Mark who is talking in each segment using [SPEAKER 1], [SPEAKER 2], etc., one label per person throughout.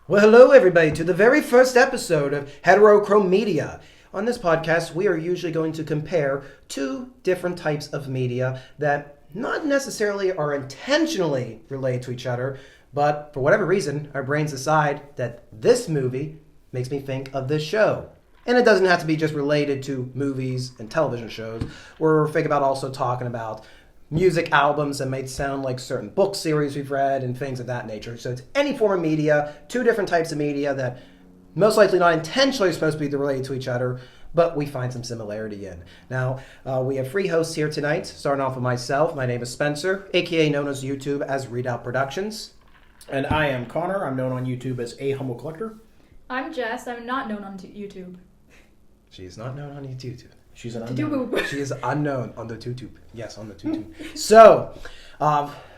[SPEAKER 1] Well, hello everybody to the very first episode of HeterochroMEDIA. On this podcast, we are usually going to compare two different types of media that not necessarily are intentionally related to each other, but for whatever reason, our brains decide that this movie makes me think of this show. And it doesn't have to be just related to movies and television shows. We're thinking about also talking about music albums that might sound like certain book series we've read and things of that nature. So it's any form of media, two different types of media that most likely not intentionally supposed to be related to each other, but we find some similarity in. Now, we have three hosts here tonight, starting off with myself. My name is Spencer, aka known as YouTube as Readout Productions.
[SPEAKER 2] And I am Connor. I'm known on YouTube as A Humble Collector.
[SPEAKER 3] I'm Jess. I'm not known on YouTube.
[SPEAKER 1] She is not known on YouTube.
[SPEAKER 2] She's an unknown.
[SPEAKER 1] She is unknown on the YouTube. Yes, on the YouTube. So,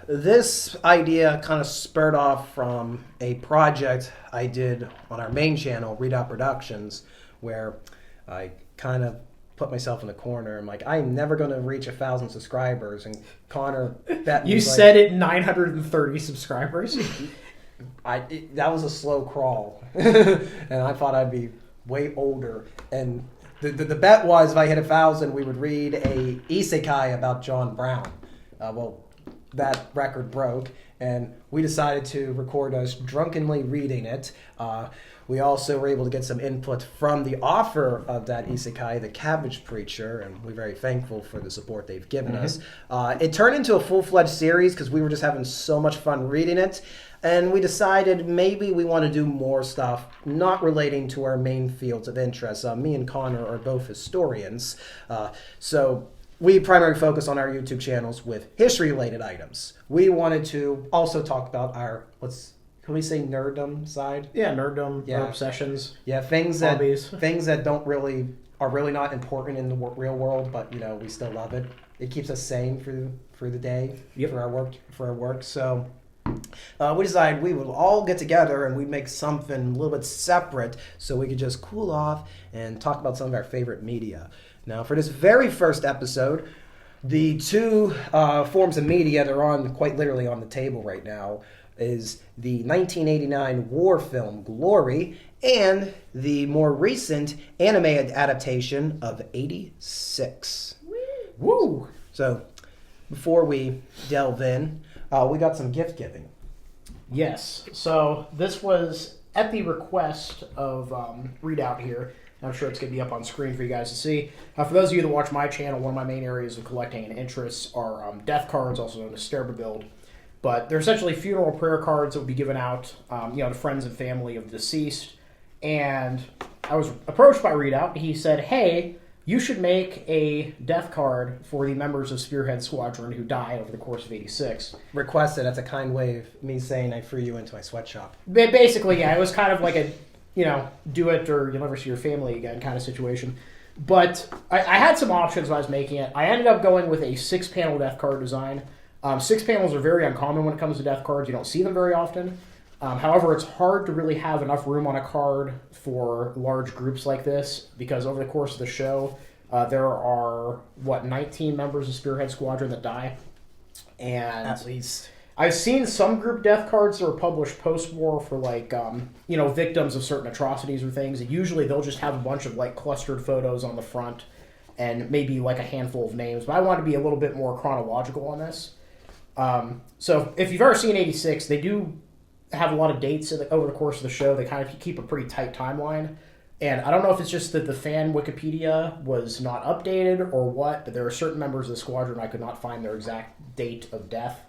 [SPEAKER 1] this idea kind of spurred off from a project I did on our main channel, Readout Productions, where I kind of put myself in the corner. I'm like, I'm never going to reach 1,000 subscribers. And Connor,
[SPEAKER 2] you said it 930 subscribers.
[SPEAKER 1] That was a slow crawl, and I thought I'd be way older. And the bet was if I hit 1,000, we would read a isekai about John Brown. Well, that record broke, and we decided to record us drunkenly reading it. We also were able to get some input from the author of that isekai, the Cabbage Preacher, and we're very thankful for the support they've given us. It turned into a full-fledged series because we were just having so much fun reading it. And we decided maybe we want to do more stuff not relating to our main fields of interest. Me and Connor are both historians. So we primarily focus on our YouTube channels with history-related items. We wanted to also talk about our, can we say nerddom side?
[SPEAKER 2] Yeah, nerddom, our obsessions.
[SPEAKER 1] Yeah, things that don't really, are really not important in the real world, but we still love it. It keeps us sane through the day for our work. So we decided we would all get together and we'd make something a little bit separate so we could just cool off and talk about some of our favorite media. Now, for this very first episode, the two forms of media that are quite literally on the table right now is the 1989 war film Glory and the more recent anime adaptation of 86.
[SPEAKER 2] Woo!
[SPEAKER 1] So, before we delve in, we got some gift giving.
[SPEAKER 2] Yes. So this was at the request of Readout here. I'm sure it's going to be up on screen for you guys to see. For those of you that watch my channel, one of my main areas of collecting and interests are death cards, also known as Sterba Build. But they're essentially funeral prayer cards that will be given out to friends and family of the deceased. And I was approached by Readout. He said, hey, you should make a death card for the members of Spearhead Squadron who died over the course of 86.
[SPEAKER 1] Requested. That's a kind way of me saying I threw you into my sweatshop.
[SPEAKER 2] Basically, yeah. It was kind of like a, do it or you'll never see your family again kind of situation. But I had some options when I was making it. I ended up going with a 6-panel death card design. 6 panels are very uncommon when it comes to death cards. You don't see them very often. However, it's hard to really have enough room on a card for large groups like this because over the course of the show, there are, 19 members of Spearhead Squadron that die. And
[SPEAKER 1] at least.
[SPEAKER 2] I've seen some group death cards that were published post-war for, victims of certain atrocities or things. And usually they'll just have a bunch of, clustered photos on the front and maybe, a handful of names. But I want to be a little bit more chronological on this. So if you've ever seen 86, they do have a lot of dates over the course of the show. They kind of keep a pretty tight timeline. And I don't know if it's just that the fan Wikipedia was not updated or what, but there are certain members of the squadron I could not find their exact date of death.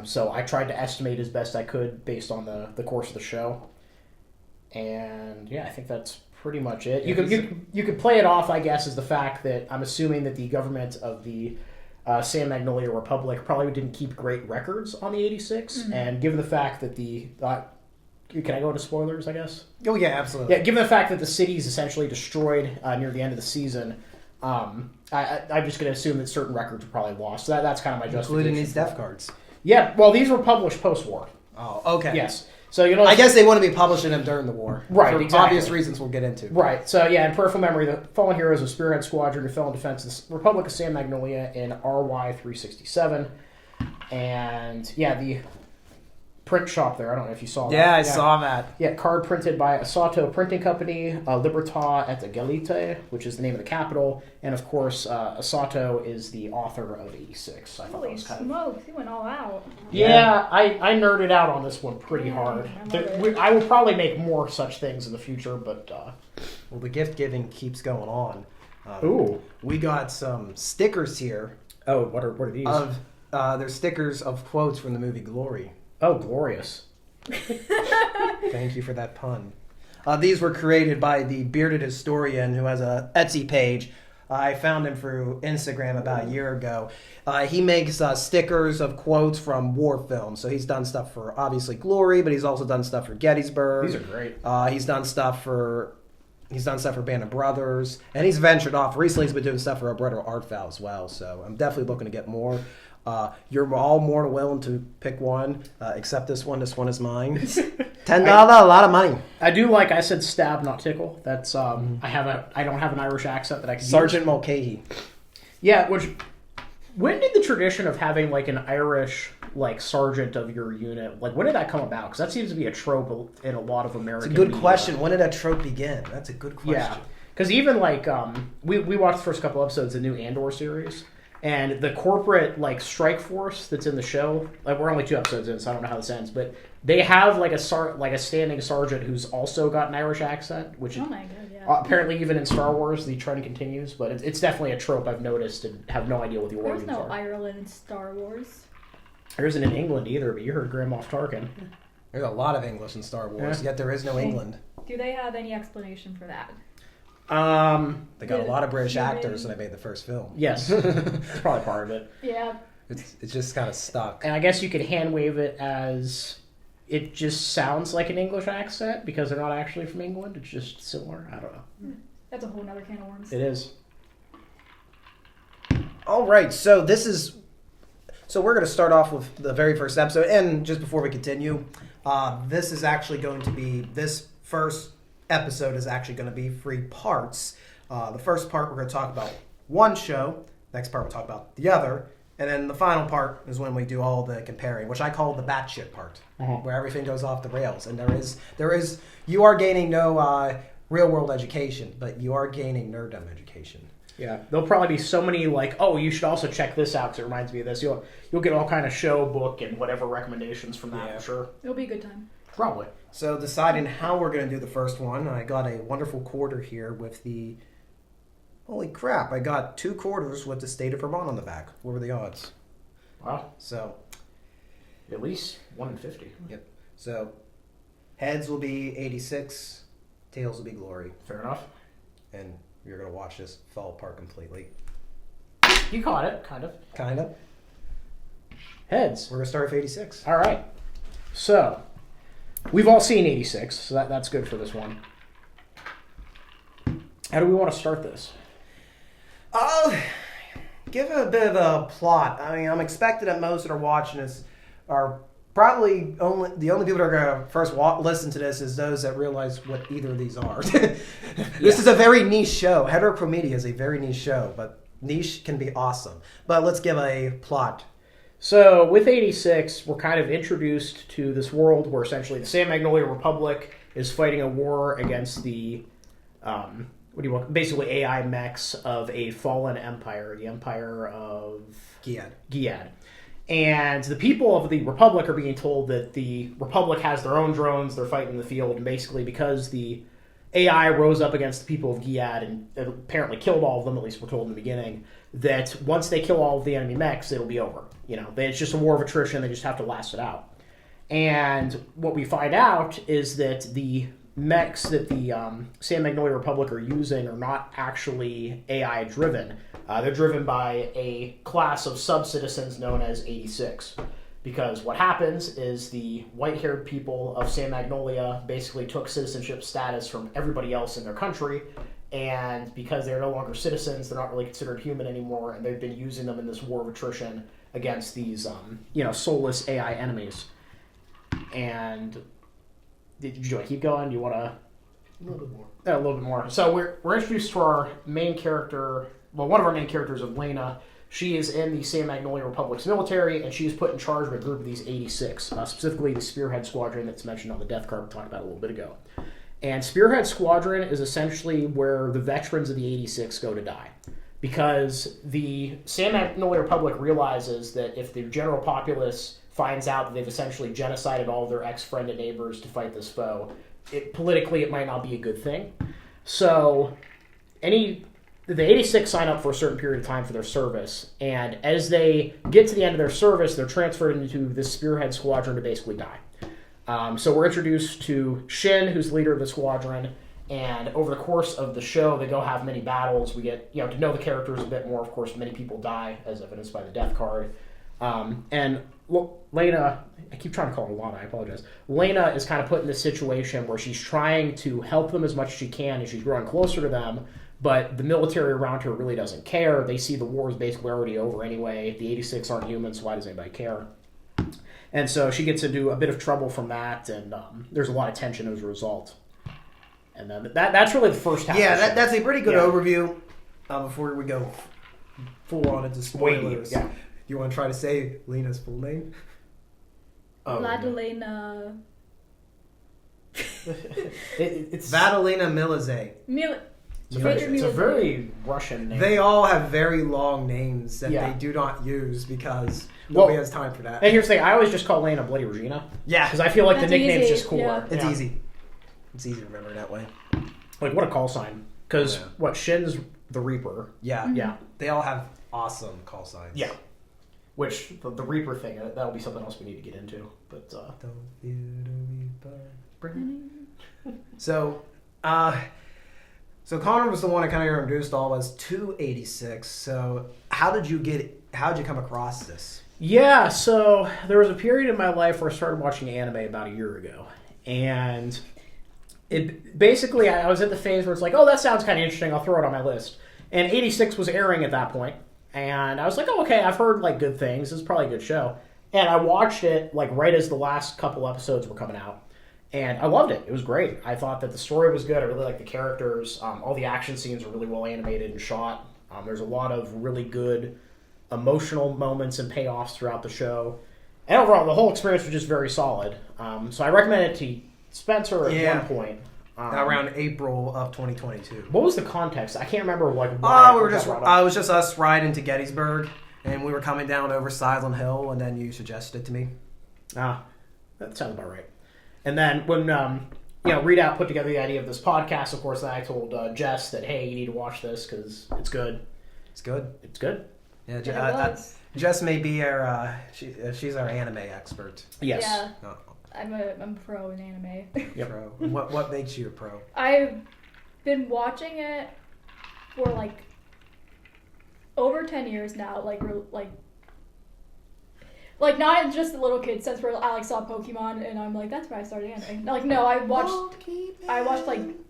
[SPEAKER 2] So I tried to estimate as best I could based on the course of the show. And yeah, I think that's pretty much it. You could play it off, I guess, as the fact that I'm assuming that the government of the San Magnolia Republic probably didn't keep great records on the 86, and given the fact that the... can I go into spoilers, I guess?
[SPEAKER 1] Oh, yeah, absolutely.
[SPEAKER 2] Yeah, given the fact that the city is essentially destroyed near the end of the season, I'm just going to assume that certain records were probably lost. So that's kind of my justification.
[SPEAKER 1] Including these death cards.
[SPEAKER 2] Yeah, well, these were published post-war.
[SPEAKER 1] Oh, okay.
[SPEAKER 2] Yes. So
[SPEAKER 1] I guess they want to be publishing them during the war.
[SPEAKER 2] Right,
[SPEAKER 1] for
[SPEAKER 2] exactly.
[SPEAKER 1] obvious reasons we'll get into.
[SPEAKER 2] Right. So, yeah, in peripheral memory, the fallen heroes of Spearhead Squadron who fell in defense of the Republic of San Magnolia in RY 367. And, yeah, print shop there. I don't know if you saw that.
[SPEAKER 1] Yeah, I saw that.
[SPEAKER 2] Yeah, card printed by Asato Printing Company, Libertà et Egalite, which is the name of the capital, and of course, Asato is the author of 86. I thought that
[SPEAKER 3] Holy
[SPEAKER 2] was kind of...
[SPEAKER 3] smokes, he went all out.
[SPEAKER 2] Yeah, I nerded out on this one pretty hard.
[SPEAKER 3] I love it.
[SPEAKER 2] I will probably make more such things in the future, but...
[SPEAKER 1] Well, the gift giving keeps going on.
[SPEAKER 2] Ooh.
[SPEAKER 1] We got some stickers here.
[SPEAKER 2] Oh, what are these?
[SPEAKER 1] They're stickers of quotes from the movie Glory.
[SPEAKER 2] Oh, glorious.
[SPEAKER 1] Thank you for that pun. These were created by the bearded historian who has a Etsy page. I found him through Instagram about a year ago. He makes stickers of quotes from war films. So he's done stuff for, obviously, Glory, but he's also done stuff for Gettysburg.
[SPEAKER 2] These are great.
[SPEAKER 1] He's done stuff for Band of Brothers, and he's ventured off. Recently, he's been doing stuff for our brother Artfowl as well. So I'm definitely looking to get more. You're all more than willing to pick one, except this one. This one is mine. $10, a lot of money.
[SPEAKER 2] I do like I said, stab, not tickle. That's I don't have an Irish accent that I can
[SPEAKER 1] Sergeant
[SPEAKER 2] use.
[SPEAKER 1] Mulcahy.
[SPEAKER 2] Yeah, when did the tradition of having like an Irish like sergeant of your unit, like when did that come about? Because that seems to be a trope in a lot of American.
[SPEAKER 1] It's a good
[SPEAKER 2] media.
[SPEAKER 1] question. When did that trope begin? That's a good question.
[SPEAKER 2] Yeah, because even like we watched the first couple episodes of the new Andor series. And the corporate like strike force that's in the show, like we're only 2 episodes in, so I don't know how this ends, but they have like a standing sergeant who's also got an Irish accent, which
[SPEAKER 3] Oh my god, yeah.
[SPEAKER 2] apparently even in Star Wars the trend continues, but it's definitely a trope I've noticed and have no idea what the
[SPEAKER 3] There's
[SPEAKER 2] origins
[SPEAKER 3] no
[SPEAKER 2] are.
[SPEAKER 3] Ireland in Star Wars.
[SPEAKER 2] There isn't in England either, but you heard Grand Moff Tarkin.
[SPEAKER 1] There's a lot of English in Star Wars, yet there is no England.
[SPEAKER 3] Do they have any explanation for that?
[SPEAKER 1] They got a lot of British
[SPEAKER 3] Human-
[SPEAKER 1] actors when they made the first film.
[SPEAKER 2] Yes, that's probably part of it.
[SPEAKER 3] Yeah.
[SPEAKER 1] It's just kind of stuck.
[SPEAKER 2] And I guess you could hand wave it as it just sounds like an English accent because they're not actually from England. It's just similar. I don't know.
[SPEAKER 3] That's a whole nother can of worms.
[SPEAKER 2] It is.
[SPEAKER 1] All right, so we're going to start off with the very first episode, and just before we continue, this first episode is actually going to be 3 parts. The first part we're going to talk about one show, next part we'll talk about the other, and then the final part is when we do all the comparing, which I call the batshit part, where everything goes off the rails, and you are gaining no real world education, but you are gaining nerddom education.
[SPEAKER 2] Yeah, there'll probably be so many like, oh, you should also check this out because it reminds me of this. You'll get all kind of show, book, and whatever recommendations from that.
[SPEAKER 1] Yeah.
[SPEAKER 2] I'm sure.
[SPEAKER 3] It'll be a good time.
[SPEAKER 2] Probably.
[SPEAKER 1] So deciding how we're going to do the first one, I got a wonderful quarter here with the... Holy crap, I got 2 quarters with the state of Vermont on the back. What were the odds?
[SPEAKER 2] Wow.
[SPEAKER 1] So,
[SPEAKER 2] At least 1 in 50.
[SPEAKER 1] yep. So, heads will be 86, tails will be glory.
[SPEAKER 2] Fair enough.
[SPEAKER 1] And you're going to watch this fall apart completely.
[SPEAKER 2] You caught it, kind of.
[SPEAKER 1] Kind of.
[SPEAKER 2] Heads.
[SPEAKER 1] We're going to start with 86.
[SPEAKER 2] All right. So, we've all seen 86, so that's good for this one. How do we want to start this?
[SPEAKER 1] I'll give it a bit of a plot. I mean, I'm expecting that most that are watching this are probably the only people that are going to first listen to this is those that realize what either of these are. This is a very niche show. HeterochroMEDIA is a very niche show, but niche can be awesome. But let's give a plot.
[SPEAKER 2] So, with 86, we're kind of introduced to this world where essentially the San Magnolia Republic is fighting a war against the, basically AI mechs of a fallen empire, the Empire of Giad. And the people of the Republic are being told that the Republic has their own drones, they're fighting in the field, and basically because the AI rose up against the people of Giad and apparently killed all of them, at least we're told in the beginning, that once they kill all of the enemy mechs, it'll be over. It's just a war of attrition, they just have to last it out. And what we find out is that the mechs that the San Magnolia Republic are using are not actually AI driven. They're driven by a class of sub-citizens known as 86. Because what happens is the white-haired people of San Magnolia basically took citizenship status from everybody else in their country, and because they're no longer citizens, they're not really considered human anymore, and they've been using them in this war of attrition against these, soulless AI enemies. And did you want to keep going? Do you want to?
[SPEAKER 1] A little bit more.
[SPEAKER 2] A little bit more. So we're introduced to our main character. Well, one of our main characters of Lena, She is in the San Magnolia Republic's military, and she is put in charge of a group of these 86, specifically the Spearhead Squadron that's mentioned on the death card we talked about a little bit ago. And Spearhead Squadron is essentially where the veterans of the 86 go to die. Because the San Magnolia Republic realizes that if the general populace finds out that they've essentially genocided all of their ex-friend and neighbors to fight this foe, politically it might not be a good thing. So the 86 sign up for a certain period of time for their service, and as they get to the end of their service, they're transferred into this Spearhead Squadron to basically die. So we're introduced to Shin, who's the leader of the squadron, and over the course of the show, they go have many battles. We get to know the characters a bit more. Of course, many people die, as evidenced by the death card. And Lena, I keep trying to call her Lana, I apologize. Lena is kind of put in this situation where she's trying to help them as much as she can, and she's growing closer to them, but the military around her really doesn't care. They see the war is basically already over anyway. The 86 aren't humans, so why does anybody care? And so she gets into a bit of trouble from that, and there's a lot of tension as a result. And then that's really the first half.
[SPEAKER 1] Yeah, that's a pretty good overview. Before we go full on into spoilers, you want to try to say Lena's full name?
[SPEAKER 3] Vladilena.
[SPEAKER 2] It's
[SPEAKER 1] Vadalena Milize.
[SPEAKER 2] It's a very Russian name.
[SPEAKER 1] They all have very long names that they do not use because nobody has time for that.
[SPEAKER 2] And here's the thing, I always just call Lena Bloody Regina.
[SPEAKER 1] Yeah.
[SPEAKER 2] Because I feel like
[SPEAKER 3] That's
[SPEAKER 2] the nickname's
[SPEAKER 3] easy.
[SPEAKER 2] just cooler.
[SPEAKER 1] It's easy. It's easy to remember that way.
[SPEAKER 2] Like, what a call sign. Because, Shin's the Reaper.
[SPEAKER 1] Yeah.
[SPEAKER 3] Mm-hmm.
[SPEAKER 2] Yeah.
[SPEAKER 1] They all have awesome call signs.
[SPEAKER 2] Yeah. Which, the Reaper thing, that'll be something else we need to get into. But,
[SPEAKER 1] Don't fear the Reaper. So Connor was the one that kind of introduced all of us to 86. So how did you come across this?
[SPEAKER 2] Yeah, so there was a period in my life where I started watching anime about a year ago. And it basically, I was at the phase where it's like, oh, that sounds kind of interesting, I'll throw it on my list. And 86 was airing at that point. And I was like, oh, okay, I've heard good things. This is probably a good show. And I watched it right as the last couple episodes were coming out. And I loved it. It was great. I thought that the story was good. I really liked the characters. All the action scenes are really well animated and shot. There's a lot of really good emotional moments and payoffs throughout the show. And overall, the whole experience was just very solid. So I recommend it to Spencer at one point.
[SPEAKER 1] Around April of 2022.
[SPEAKER 2] What was the context? I can't remember why.
[SPEAKER 1] It was just us riding to Gettysburg, and we were coming down over Silent Hill, and then you suggested it to me.
[SPEAKER 2] That sounds about right. And then when Readout put together the idea of this podcast, of course, then I told Jess that, hey, you need to watch this because it's good.
[SPEAKER 1] It's good.
[SPEAKER 2] It's good.
[SPEAKER 1] Yeah, Jess may be our she's our anime expert.
[SPEAKER 2] Yes.
[SPEAKER 3] Yeah.
[SPEAKER 1] Oh.
[SPEAKER 3] I'm pro in anime.
[SPEAKER 2] Yep.
[SPEAKER 1] Pro. What makes you a pro?
[SPEAKER 3] I've been watching it for over 10 years now. Not just the little kid sense where I saw Pokemon and I'm like, that's where I started anime. No, I watched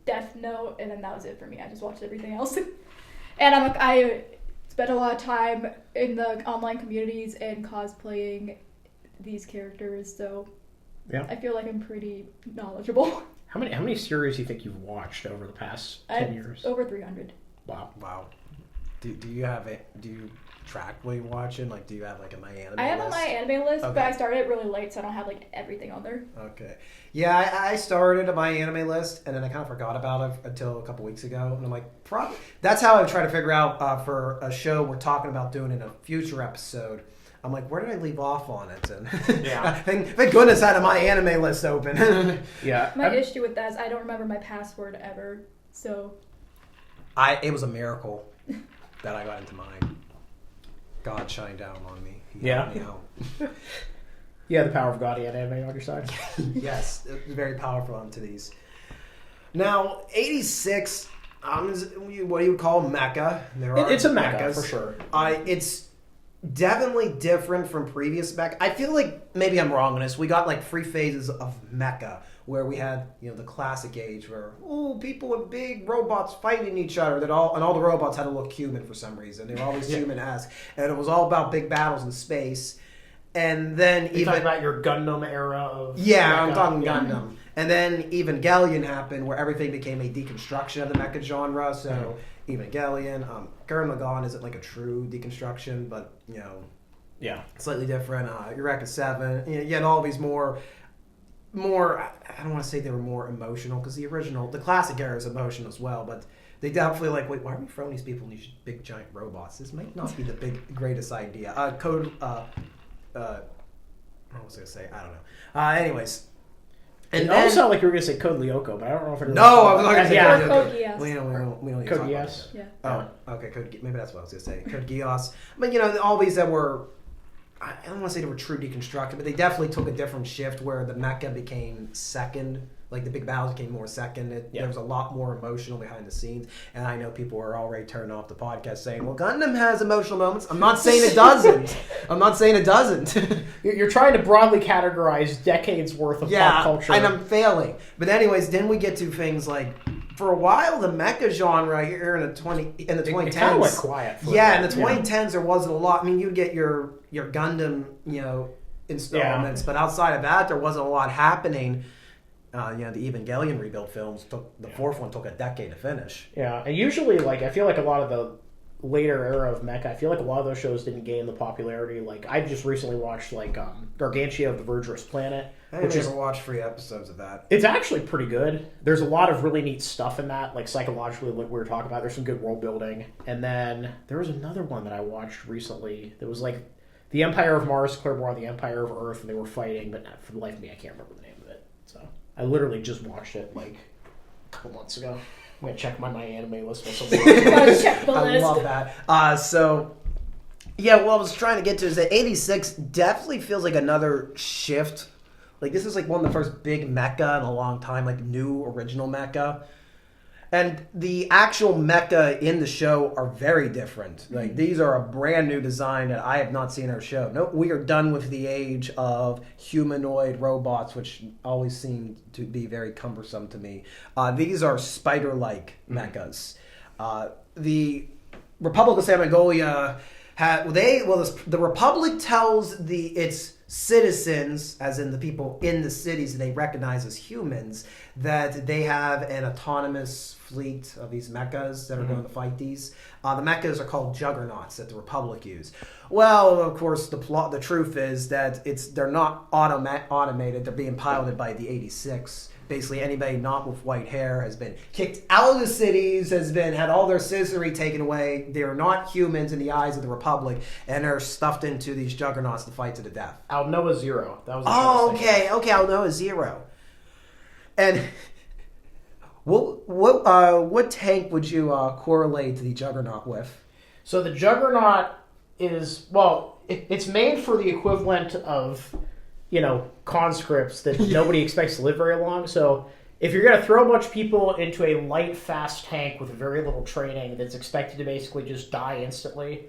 [SPEAKER 3] Death Note and then that was it for me. I just watched everything else. And I spent a lot of time in the online communities and cosplaying these characters, so
[SPEAKER 2] yeah.
[SPEAKER 3] I feel like I'm pretty knowledgeable.
[SPEAKER 2] How many series do you think you've watched over the past 10 years?
[SPEAKER 3] Over 300.
[SPEAKER 2] Wow.
[SPEAKER 1] Do you track what you're watching? Do you have a My Anime list?
[SPEAKER 3] I have a My Anime list,
[SPEAKER 1] okay.
[SPEAKER 3] but I started it really late, so I don't have everything on there.
[SPEAKER 1] Okay. Yeah, I started a My Anime list, and then I kind of forgot about it until a couple weeks ago. And I'm like, that's how I try to figure out for a show we're talking about doing in a future episode. I'm like, where did I leave off on it? And
[SPEAKER 2] yeah.
[SPEAKER 1] Thank goodness I had a My Anime list open.
[SPEAKER 2] Yeah.
[SPEAKER 3] My issue with that is I don't remember my password ever, so...
[SPEAKER 1] It was a miracle that I got into mine. God shined down on me. He helped me out.
[SPEAKER 2] Yeah, the power of God and anime on your side.
[SPEAKER 1] Yes, it's very powerful onto these. Now, 86, is what you would call Mecca.
[SPEAKER 2] It's a Mecca, for sure.
[SPEAKER 1] It's definitely different from previous Mecca. I feel like maybe I'm wrong on this. We got 3 phases of Mecca, where we had the classic age where people with big robots fighting each other and all the robots had to look human for some reason. They were always human-esque, and it was all about big battles in space. And then
[SPEAKER 2] You're talking about your Gundam era of
[SPEAKER 1] Mecca. I'm
[SPEAKER 2] Mecca.
[SPEAKER 1] talking Gundam. And then Evangelion happened, where everything became a deconstruction of the mecha genre. So Evangelion. Gurren Lagann isn't like a true deconstruction, but slightly different. Eureka 7. You had all these more. I don't want to say they were more emotional because the classic era is emotional as well, but they definitely like, wait, why are we throwing these people in these big giant robots? This might not be the greatest idea. What was I gonna say? I don't know. Anyways.
[SPEAKER 2] And it almost sounded like you were going to say Code Lyoko, but I don't know if it really
[SPEAKER 1] I was not going to say
[SPEAKER 3] Code
[SPEAKER 1] Code
[SPEAKER 3] Geass.
[SPEAKER 1] We don't need to talk about that.
[SPEAKER 3] Yeah.
[SPEAKER 1] Oh, okay. Maybe that's what I was going to say. Code Geass. But, all these that were, I don't want to say they were true deconstructed, but they definitely took a different shift where the mecha became second. Like, the big battles became more second. There was a lot more emotional behind the scenes. And I know people are already turning off the podcast saying, well, Gundam has emotional moments. I'm not saying it doesn't.
[SPEAKER 2] You're trying to broadly categorize decades worth of pop culture.
[SPEAKER 1] And I'm failing. But anyways, then we get to things like, for a while, the mecha genre here in the 2010s.
[SPEAKER 2] It kind of went quiet.
[SPEAKER 1] In the 2010s, there wasn't a lot. I mean, you'd get your Gundam, installments. But outside of that, there wasn't a lot happening. The Evangelion rebuild films the fourth one took a decade to finish.
[SPEAKER 2] Yeah, and usually, I feel like a lot of the later era of mecha, I feel like a lot of those shows didn't gain the popularity. Like, I just recently watched, Gargantia of the Verdurous Planet.
[SPEAKER 1] I never watched 3 episodes of that.
[SPEAKER 2] It's actually pretty good. There's a lot of really neat stuff in that, psychologically, like we were talking about. There's some good world building. And then there was another one that I watched recently that was the Empire of Mars declared war on the Empire of Earth, and they were fighting, but for the life of me, I can't remember the name of it. So I literally just watched it a couple months ago. I'm gonna check my anime list.
[SPEAKER 3] Check the list.
[SPEAKER 1] I love that. What I was trying to get to is that 86 definitely feels like another shift. This is one of the first big mecha in a long time, new original mecha. And the actual mecha in the show are very different. These are a brand new design that I have not seen in our show. No, we are done with the age of humanoid robots, which always seemed to be very cumbersome to me. These are spider-like mechas. The Republic of San Mongolia the Republic tells its citizens, as in the people in the cities that they recognize as humans, that they have an autonomous fleet of these mechas that are going to fight these. The mechas are called juggernauts that the Republic use. Well, of course, the truth is that they're not automated. They're being piloted by the 86. Basically, anybody not with white hair has been kicked out of the cities, had all their citizenry taken away. They are not humans in the eyes of the Republic, and they're stuffed into these juggernauts to fight to the death.
[SPEAKER 2] Alnoa Zero. That was.
[SPEAKER 1] Okay, Alnoa Zero. And what tank would you correlate the Juggernaut with?
[SPEAKER 2] So the Juggernaut is it's made for the equivalent of conscripts that nobody expects to live very long. So if you're going to throw a bunch of people into a light, fast tank with very little training that's expected to basically just die instantly,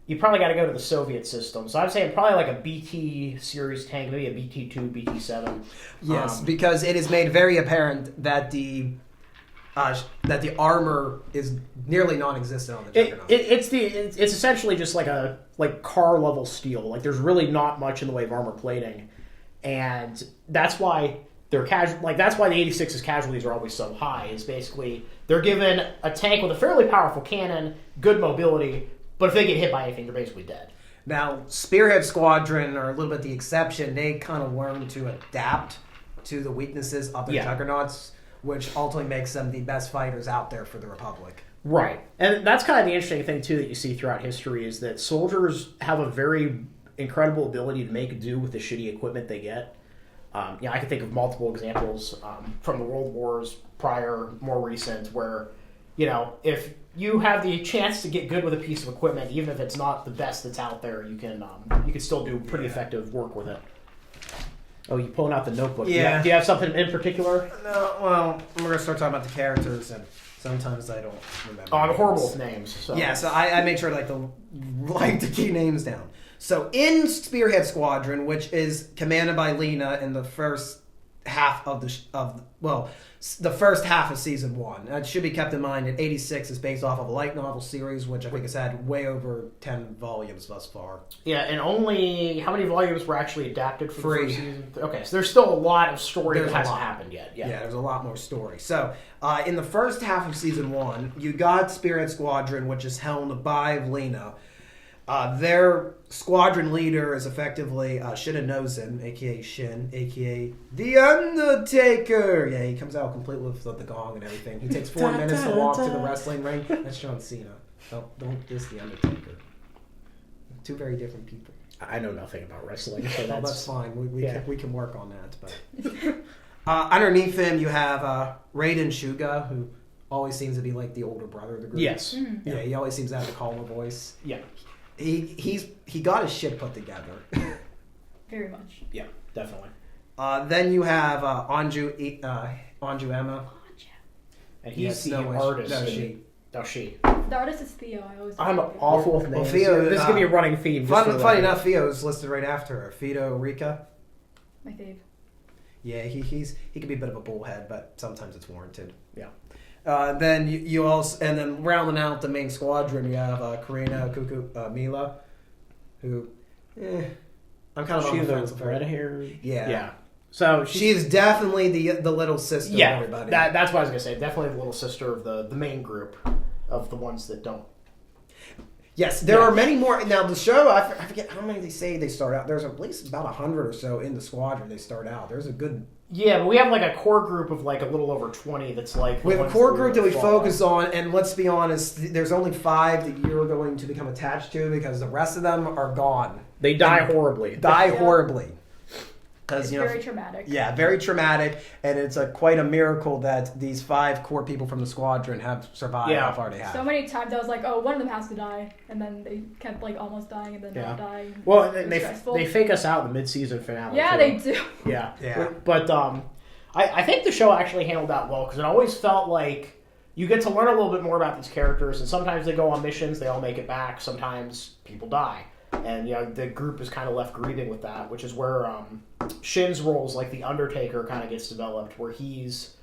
[SPEAKER 2] you probably got to go to the Soviet system. So I'm saying probably a BT series tank, maybe a BT2, BT7.
[SPEAKER 1] Yes, because it is made very apparent that the armor is nearly non-existent on the Juggernaut.
[SPEAKER 2] It's essentially just a car level steel. There's really not much in the way of armor plating. And that's why they're that's why the 86's casualties are always so high. Is basically they're given a tank with a fairly powerful cannon, good mobility, but if they get hit by anything, they're basically dead.
[SPEAKER 1] Now, Spearhead Squadron are a little bit the exception. They kind of learn to adapt to the weaknesses of the Juggernauts, which ultimately makes them the best fighters out there for the Republic.
[SPEAKER 2] Right, and that's kind of the interesting thing too that you see throughout history is that soldiers have a very incredible ability to make do with the shitty equipment they get. I can think of multiple examples from the World Wars prior, more recent, where if you have the chance to get good with a piece of equipment, even if it's not the best that's out there, you can still do pretty effective work with it. Oh, you pulling out the notebook?
[SPEAKER 1] Yeah.
[SPEAKER 2] Do you have something in particular?
[SPEAKER 1] No. Well, we're gonna start talking about the characters and. Sometimes I don't remember.
[SPEAKER 2] Oh, I'm horrible with names. So.
[SPEAKER 1] Yeah, so I made sure to write the key names down. So in Spearhead Squadron, which is commanded by Lena in the first half of the first half of season 1. It should be kept in mind that 86 is based off of a light novel series, which I think has had way over 10 volumes thus far.
[SPEAKER 2] Yeah, and only how many volumes were actually adapted for
[SPEAKER 1] 3.
[SPEAKER 2] the first season? Okay, so there's still a lot of story that hasn't happened yet. Yeah,
[SPEAKER 1] there's a lot more story. So, in the first half of season 1, you got Spirit Squadron, which is helmed by Lena. Their squadron leader is effectively Shin Nozen, a.k.a. Shin, a.k.a. The Undertaker. Yeah, he comes out complete with the gong and everything. He takes 4 minutes to walk to the wrestling ring. That's John Cena. Don't diss The Undertaker. 2 very different people.
[SPEAKER 2] I know nothing about wrestling, so
[SPEAKER 1] that's fine. We can work on that. But underneath him, you have Raiden Shuga, who always seems to be like the older brother of the group.
[SPEAKER 2] Yes.
[SPEAKER 3] Mm-hmm.
[SPEAKER 1] Yeah, he always seems to have the calmer voice.
[SPEAKER 2] Yeah.
[SPEAKER 1] He got his shit put together.
[SPEAKER 3] Very much.
[SPEAKER 2] Yeah, definitely.
[SPEAKER 1] Then you have Anju Emma.
[SPEAKER 2] And he's the
[SPEAKER 1] no,
[SPEAKER 2] artist.
[SPEAKER 1] No, she.
[SPEAKER 2] No, she.
[SPEAKER 3] The artist is Theo.
[SPEAKER 2] I'm awful with names.
[SPEAKER 1] Theo,
[SPEAKER 2] this is going to be a running theme.
[SPEAKER 1] Funny enough, Theo is listed right after her. Fido Rika.
[SPEAKER 3] My fave.
[SPEAKER 1] Yeah, he can be a bit of a bullhead, but sometimes it's warranted.
[SPEAKER 2] Yeah.
[SPEAKER 1] Then you also, and then rounding out the main squadron, you have Karina Kuku Mila, who, I'm kind of on the fence with her.
[SPEAKER 2] Red hair.
[SPEAKER 1] Yeah.
[SPEAKER 2] Yeah. So
[SPEAKER 1] she's definitely the little sister of everybody.
[SPEAKER 2] That's what I was gonna say. Definitely the little sister of the main group of the ones that don't.
[SPEAKER 1] Yes, there are many more. Now the show, I forget how many they say they start out. There's at least about 100 or so in the squadron. They start out. There's a good.
[SPEAKER 2] Yeah, but we have like a core group of like a little over 20. That's like
[SPEAKER 1] we have a core group that we focus on, and let's be honest, there's only 5 that you're going to become attached to because the rest of them are gone.
[SPEAKER 2] They die horribly.
[SPEAKER 1] Horribly.
[SPEAKER 3] It's very traumatic.
[SPEAKER 1] Yeah, very traumatic, and it's quite a miracle that these 5 core people from the squadron have survived how far they have.
[SPEAKER 3] So many times I was like, oh, one of them has to die, and then they kept like almost dying, and then not dying.
[SPEAKER 2] Well, they fake us out in the mid-season finale.
[SPEAKER 3] Yeah, they do.
[SPEAKER 2] Yeah. But I think the show actually handled that well, because it always felt like you get to learn a little bit more about these characters, and sometimes they go on missions, they all make it back, sometimes people die. And the group is kind of left grieving with that, which is where Shin's roles, like the Undertaker, kind of gets developed, where he's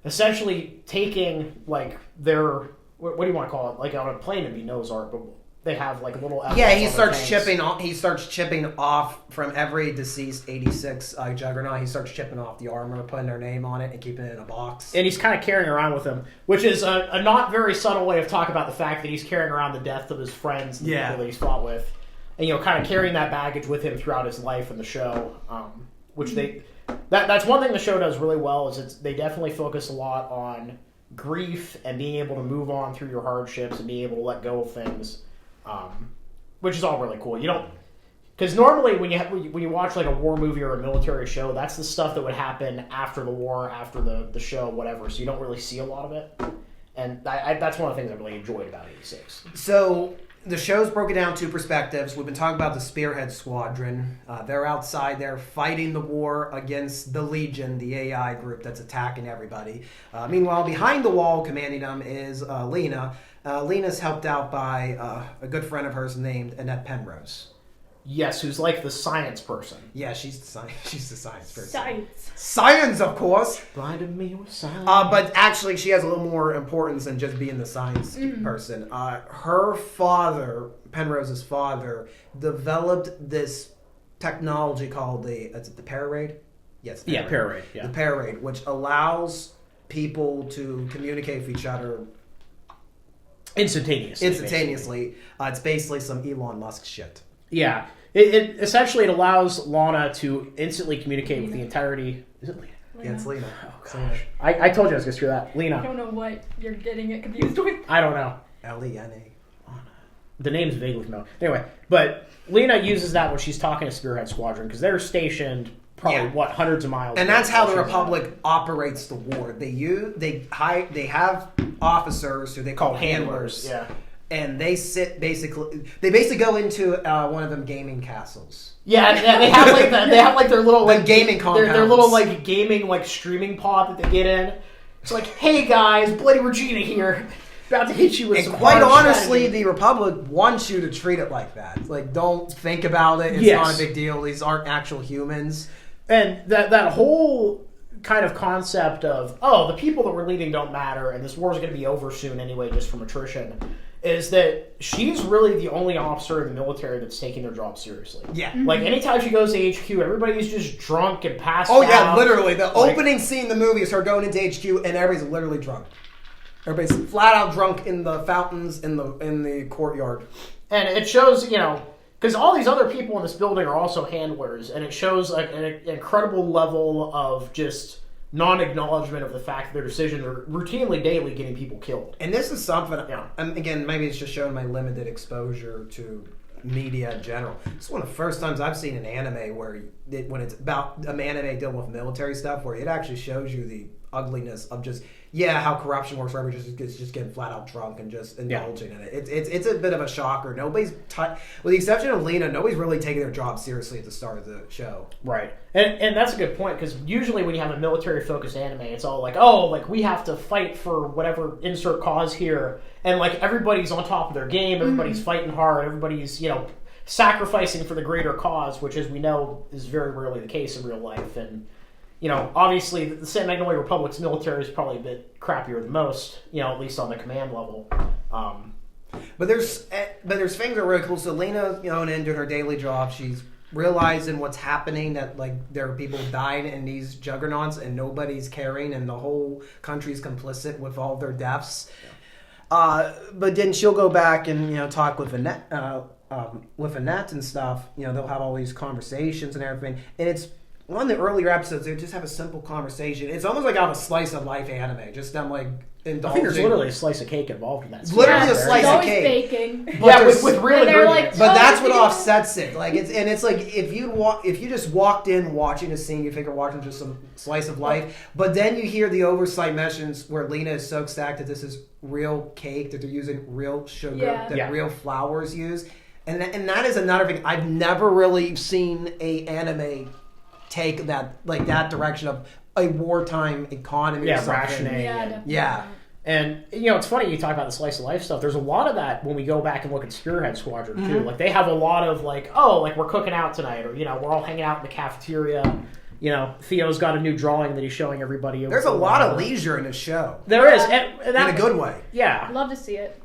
[SPEAKER 2] essentially taking like their what do you want to call it? Like on a plane it'd be nose art, but they have like little
[SPEAKER 1] he starts chipping off. He starts chipping off from every deceased 86 Juggernaut. He starts chipping off the armor, putting their name on it, and keeping it in a box.
[SPEAKER 2] And he's kind of carrying around with him, which is a not very subtle way of talking about the fact that he's carrying around the death of his friends, and the people that he's fought with. And kind of carrying that baggage with him throughout his life in the show, which that's one thing the show does really well is they definitely focus a lot on grief and being able to move on through your hardships and being able to let go of things, which is all really cool. You don't, because normally when you watch like a war movie or a military show, that's the stuff that would happen after the war, after the show, whatever. So you don't really see a lot of it, and that's one of the things I really enjoyed about 86.
[SPEAKER 1] So. The show's broken down 2 perspectives. We've been talking about the Spearhead Squadron. They're outside there fighting the war against the Legion, the AI group that's attacking everybody. Meanwhile, behind the wall, commanding them, is Lena. Lena's helped out by a good friend of hers named Annette Penrose.
[SPEAKER 2] Yes, who's like the science person.
[SPEAKER 1] Yeah, she's the science person.
[SPEAKER 3] Science,
[SPEAKER 1] of course.
[SPEAKER 2] Blinded me with science.
[SPEAKER 1] But actually, she has a little more importance than just being the science person. Her father, Penrose's father, developed this technology called the Pararade? Yes,
[SPEAKER 2] Pararade. Pararade. Yeah,
[SPEAKER 1] the Pararade, which allows people to communicate with each other
[SPEAKER 2] instantaneously.
[SPEAKER 1] It's basically some Elon Musk shit.
[SPEAKER 2] Yeah. It essentially allows Lana to instantly communicate with the entirety. Is it Lena?
[SPEAKER 1] Yeah, it's Lena.
[SPEAKER 2] Oh, gosh. I told you I was going to screw that. Lena.
[SPEAKER 3] I don't know what you're getting it confused with.
[SPEAKER 2] I don't know.
[SPEAKER 1] Lena.
[SPEAKER 2] The name's vaguely familiar. Anyway, but Lena uses that when she's talking to Spearhead Squadron because they're stationed probably, hundreds of miles.
[SPEAKER 1] And that's how the Republic operates the war. They have officers who they call handlers.
[SPEAKER 2] Yeah.
[SPEAKER 1] And they basically go into one of them gaming castles.
[SPEAKER 2] Yeah, they have like their little like
[SPEAKER 1] gaming compounds.
[SPEAKER 2] Their little like gaming like streaming pod that they get in. It's like, hey guys, Bloody Regina here, about to hit you with some.
[SPEAKER 1] And quite honestly, the Republic wants you to treat it like that. It's like, don't think about it. It's not a big deal. These aren't actual humans.
[SPEAKER 2] And that whole kind of concept of, oh, the people that we're leading don't matter, and this war is going to be over soon anyway, just from attrition, is that she's really the only officer in the military that's taking their job seriously.
[SPEAKER 1] Yeah.
[SPEAKER 2] Like, anytime she goes to HQ, everybody's just drunk and passed out.
[SPEAKER 1] Oh, yeah, literally. The opening scene in the movie is her going into HQ, and everybody's literally drunk. Everybody's flat out drunk in the fountains in the courtyard.
[SPEAKER 2] And it shows, because all these other people in this building are also handlers, and it shows an incredible level of just non-acknowledgement of the fact that their decisions are routinely, daily getting people killed.
[SPEAKER 1] And this is something, and again, maybe it's just showing my limited exposure to media in general. It's one of the first times I've seen an anime when it's about an anime dealing with military stuff, where it actually shows you the ugliness of just how corruption works, where everybody just getting flat out drunk and just indulging in it. It's a bit of a shocker. Nobody's with the exception of Lena, nobody's really taking their job seriously at the start of the show.
[SPEAKER 2] Right, and that's a good point, because usually when you have a military focused anime, it's all like, oh, like we have to fight for whatever insert cause here, and like everybody's on top of their game, everybody's fighting hard, everybody's sacrificing for the greater cause, which, as we know, is very rarely the case in real life. And obviously, the San Magnolia Republic's military is probably a bit crappier than most, at least on the command level.
[SPEAKER 1] But there's things that are really cool. So Lena, into her daily job, she's realizing what's happening, that like there are people dying in these juggernauts and nobody's caring, and the whole country's complicit with all their deaths. But then she'll go back and talk with Annette and stuff. They'll have all these conversations and everything, and it's one of the earlier episodes. They just have a simple conversation. It's almost like out of a slice of life anime. Just them like indulging.
[SPEAKER 2] I think there's literally a slice of cake involved in that.
[SPEAKER 1] Literally a slice of cake.
[SPEAKER 3] Baking.
[SPEAKER 2] With real ingredients.
[SPEAKER 1] But that's what offsets it. Like it's like if you just walked in watching a scene, you figure watching just some slice of life. But then you hear the oversight mentions where Lena is so ecstatic that this is real cake, that they're using real sugar, real flour is used, and that is another thing. I've never really seen a anime take that direction of a wartime economy or something.
[SPEAKER 2] Rationing.
[SPEAKER 1] Yeah.
[SPEAKER 2] And, it's funny you talk about the slice of life stuff. There's a lot of that when we go back and look at Spearhead Squadron, too. Like, they have a lot of, we're cooking out tonight, or, we're all hanging out in the cafeteria. Theo's got a new drawing that he's showing everybody.
[SPEAKER 1] There's a lot of leisure in this show.
[SPEAKER 2] There is. And that,
[SPEAKER 1] in a good way.
[SPEAKER 2] Yeah.
[SPEAKER 3] I'd love to see it.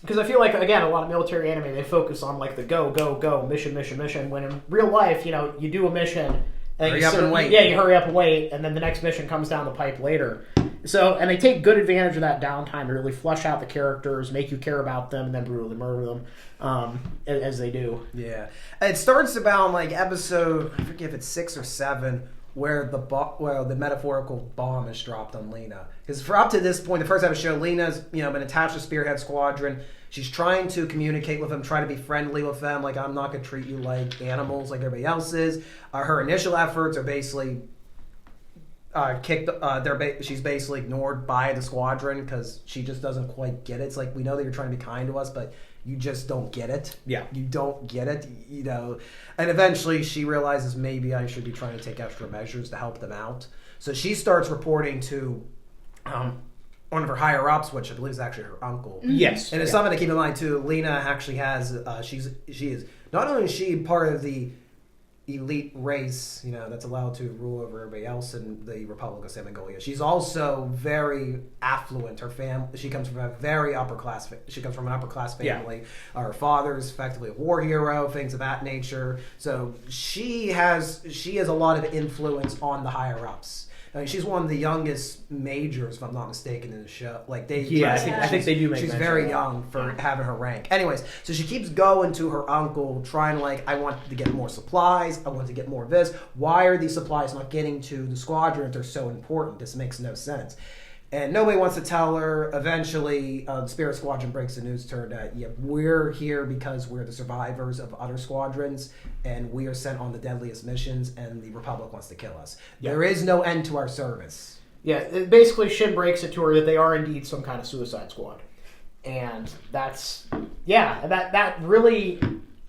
[SPEAKER 2] Because I feel like, again, a lot of military anime, they focus on, the go, go, go, mission, mission, mission. When in real life, you do a mission. And
[SPEAKER 1] hurry up and wait.
[SPEAKER 2] Yeah, you hurry up and wait, and then the next mission comes down the pipe later. So, and they take good advantage of that downtime to really flesh out the characters, make you care about them, and then brutally murder them, as they do.
[SPEAKER 1] Yeah. It starts about, episode, I forget if it's 6 or 7, where the metaphorical bomb is dropped on Lena. Because for up to this point, the first episode, Lena's, been attached to Spearhead Squadron. She's trying to communicate with them, try to be friendly with them. Like, I'm not going to treat you like animals like everybody else is. Her initial efforts are basically she's basically ignored by the squadron because she just doesn't quite get it. It's like, we know that you're trying to be kind to us, but you just don't get it.
[SPEAKER 2] Yeah.
[SPEAKER 1] You don't get it, And eventually she realizes maybe I should be trying to take extra measures to help them out. So she starts reporting to one of her higher ups, which I believe is actually her uncle.
[SPEAKER 2] Yes.
[SPEAKER 1] And it's something to keep in mind too. Lena actually has she is not only is she part of the elite race, that's allowed to rule over everybody else in the Republic of San Magnolia. She's also very affluent. Her family, she comes from a very upper class. She comes from an upper class family. Yeah. Her father's effectively a war hero, things of that nature. So she has a lot of influence on the higher ups. I mean, she's one of the youngest majors, if I'm not mistaken, in the show. I
[SPEAKER 2] think they do make
[SPEAKER 1] she's
[SPEAKER 2] mention
[SPEAKER 1] very
[SPEAKER 2] of that.
[SPEAKER 1] young for having her rank. Anyways, so she keeps going to her uncle, trying I want to get more supplies. I want to get more of this. Why are these supplies not getting to the squadron if they're so important? This makes no sense. And nobody wants to tell her. Eventually, the Spirit Squadron breaks the news to her that, we're here because we're the survivors of other squadrons, and we are sent on the deadliest missions, and the Republic wants to kill us. Yeah. There is no end to our service.
[SPEAKER 2] Yeah, basically Shin breaks it to her that they are indeed some kind of suicide squad. And that's, that really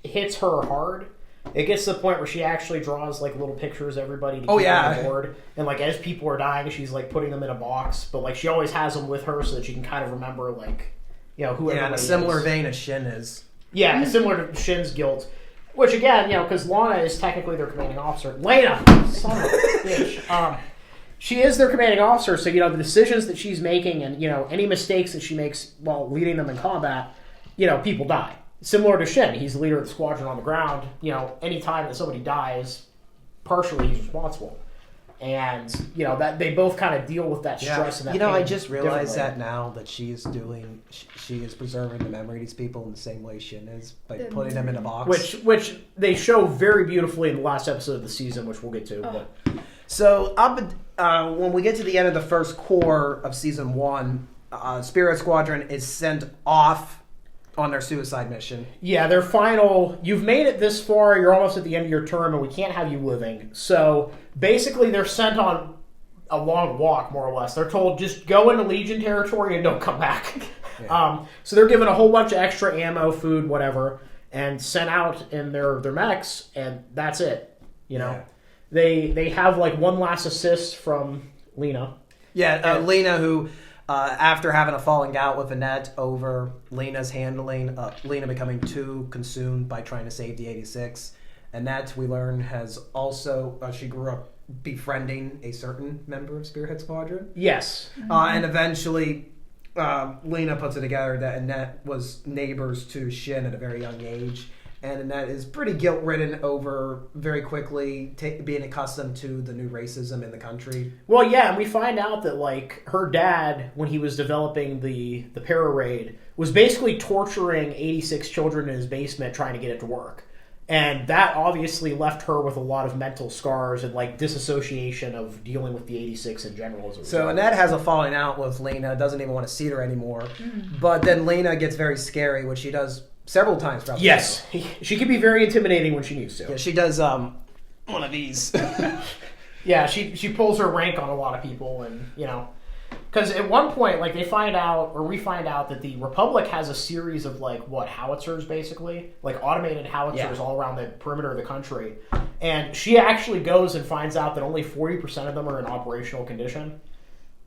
[SPEAKER 2] hits her hard. It gets to the point where she actually draws little pictures of everybody to keep on the board. And as people are dying, she's putting them in a box. But she always has them with her so that she can kind of remember who everybody is.
[SPEAKER 1] In a similar vein as Shin is.
[SPEAKER 2] Yeah, similar to Shin's guilt. Which again, because Lana is technically their commanding officer. Lena! Son of a bitch. she is their commanding officer, so, the decisions that she's making and, any mistakes that she makes while leading them in combat, people die. Similar to Shin, he's the leader of the squadron on the ground. Any time that somebody dies, partially he's responsible. And, that they both kind of deal with that stress and that pain.
[SPEAKER 1] I just realized that now that she is preserving the memory of these people in the same way Shin is, by putting them in a box.
[SPEAKER 2] Which they show very beautifully in the last episode of the season, which we'll get to.
[SPEAKER 3] Oh.
[SPEAKER 2] But.
[SPEAKER 1] So, when we get to the end of the first core of Season 1, Spirit Squadron is sent off on their suicide mission.
[SPEAKER 2] Yeah, their final... You've made it this far, you're almost at the end of your term, and we can't have you living. So, basically, they're sent on a long walk, more or less. They're told, just go into Legion territory and don't come back. Yeah. So they're given a whole bunch of extra ammo, food, whatever, and sent out in their mechs, and that's it.
[SPEAKER 1] Yeah.
[SPEAKER 2] They have, one last assist from Lena.
[SPEAKER 1] Yeah, Lena, who... after having a falling out with Annette over Lena's handling, Lena becoming too consumed by trying to save the 86. Annette, we learn, has also, she grew up befriending a certain member of Spearhead Squadron.
[SPEAKER 2] Yes.
[SPEAKER 1] And eventually, Lena puts it together that Annette was neighbors to Shin at a very young age. And Annette is pretty guilt-ridden over very quickly being accustomed to the new racism in the country.
[SPEAKER 2] Well, yeah, and we find out that, her dad, when he was developing the para-raid, was basically torturing 86 children in his basement trying to get it to work. And that obviously left her with a lot of mental scars and, disassociation of dealing with the 86 in general.
[SPEAKER 1] So Annette has a falling out with Lena, doesn't even want to see her anymore. Mm. But then Lena gets very scary, which she does... several times throughout the show.
[SPEAKER 2] She can be very intimidating when she needs to.
[SPEAKER 1] Yeah, she does one of these.
[SPEAKER 2] Yeah, she pulls her rank on a lot of people, and because at one point, we find out that the Republic has a series of howitzers, basically, automated howitzers all around the perimeter of the country, and she actually goes and finds out that only 40% of them are in operational condition.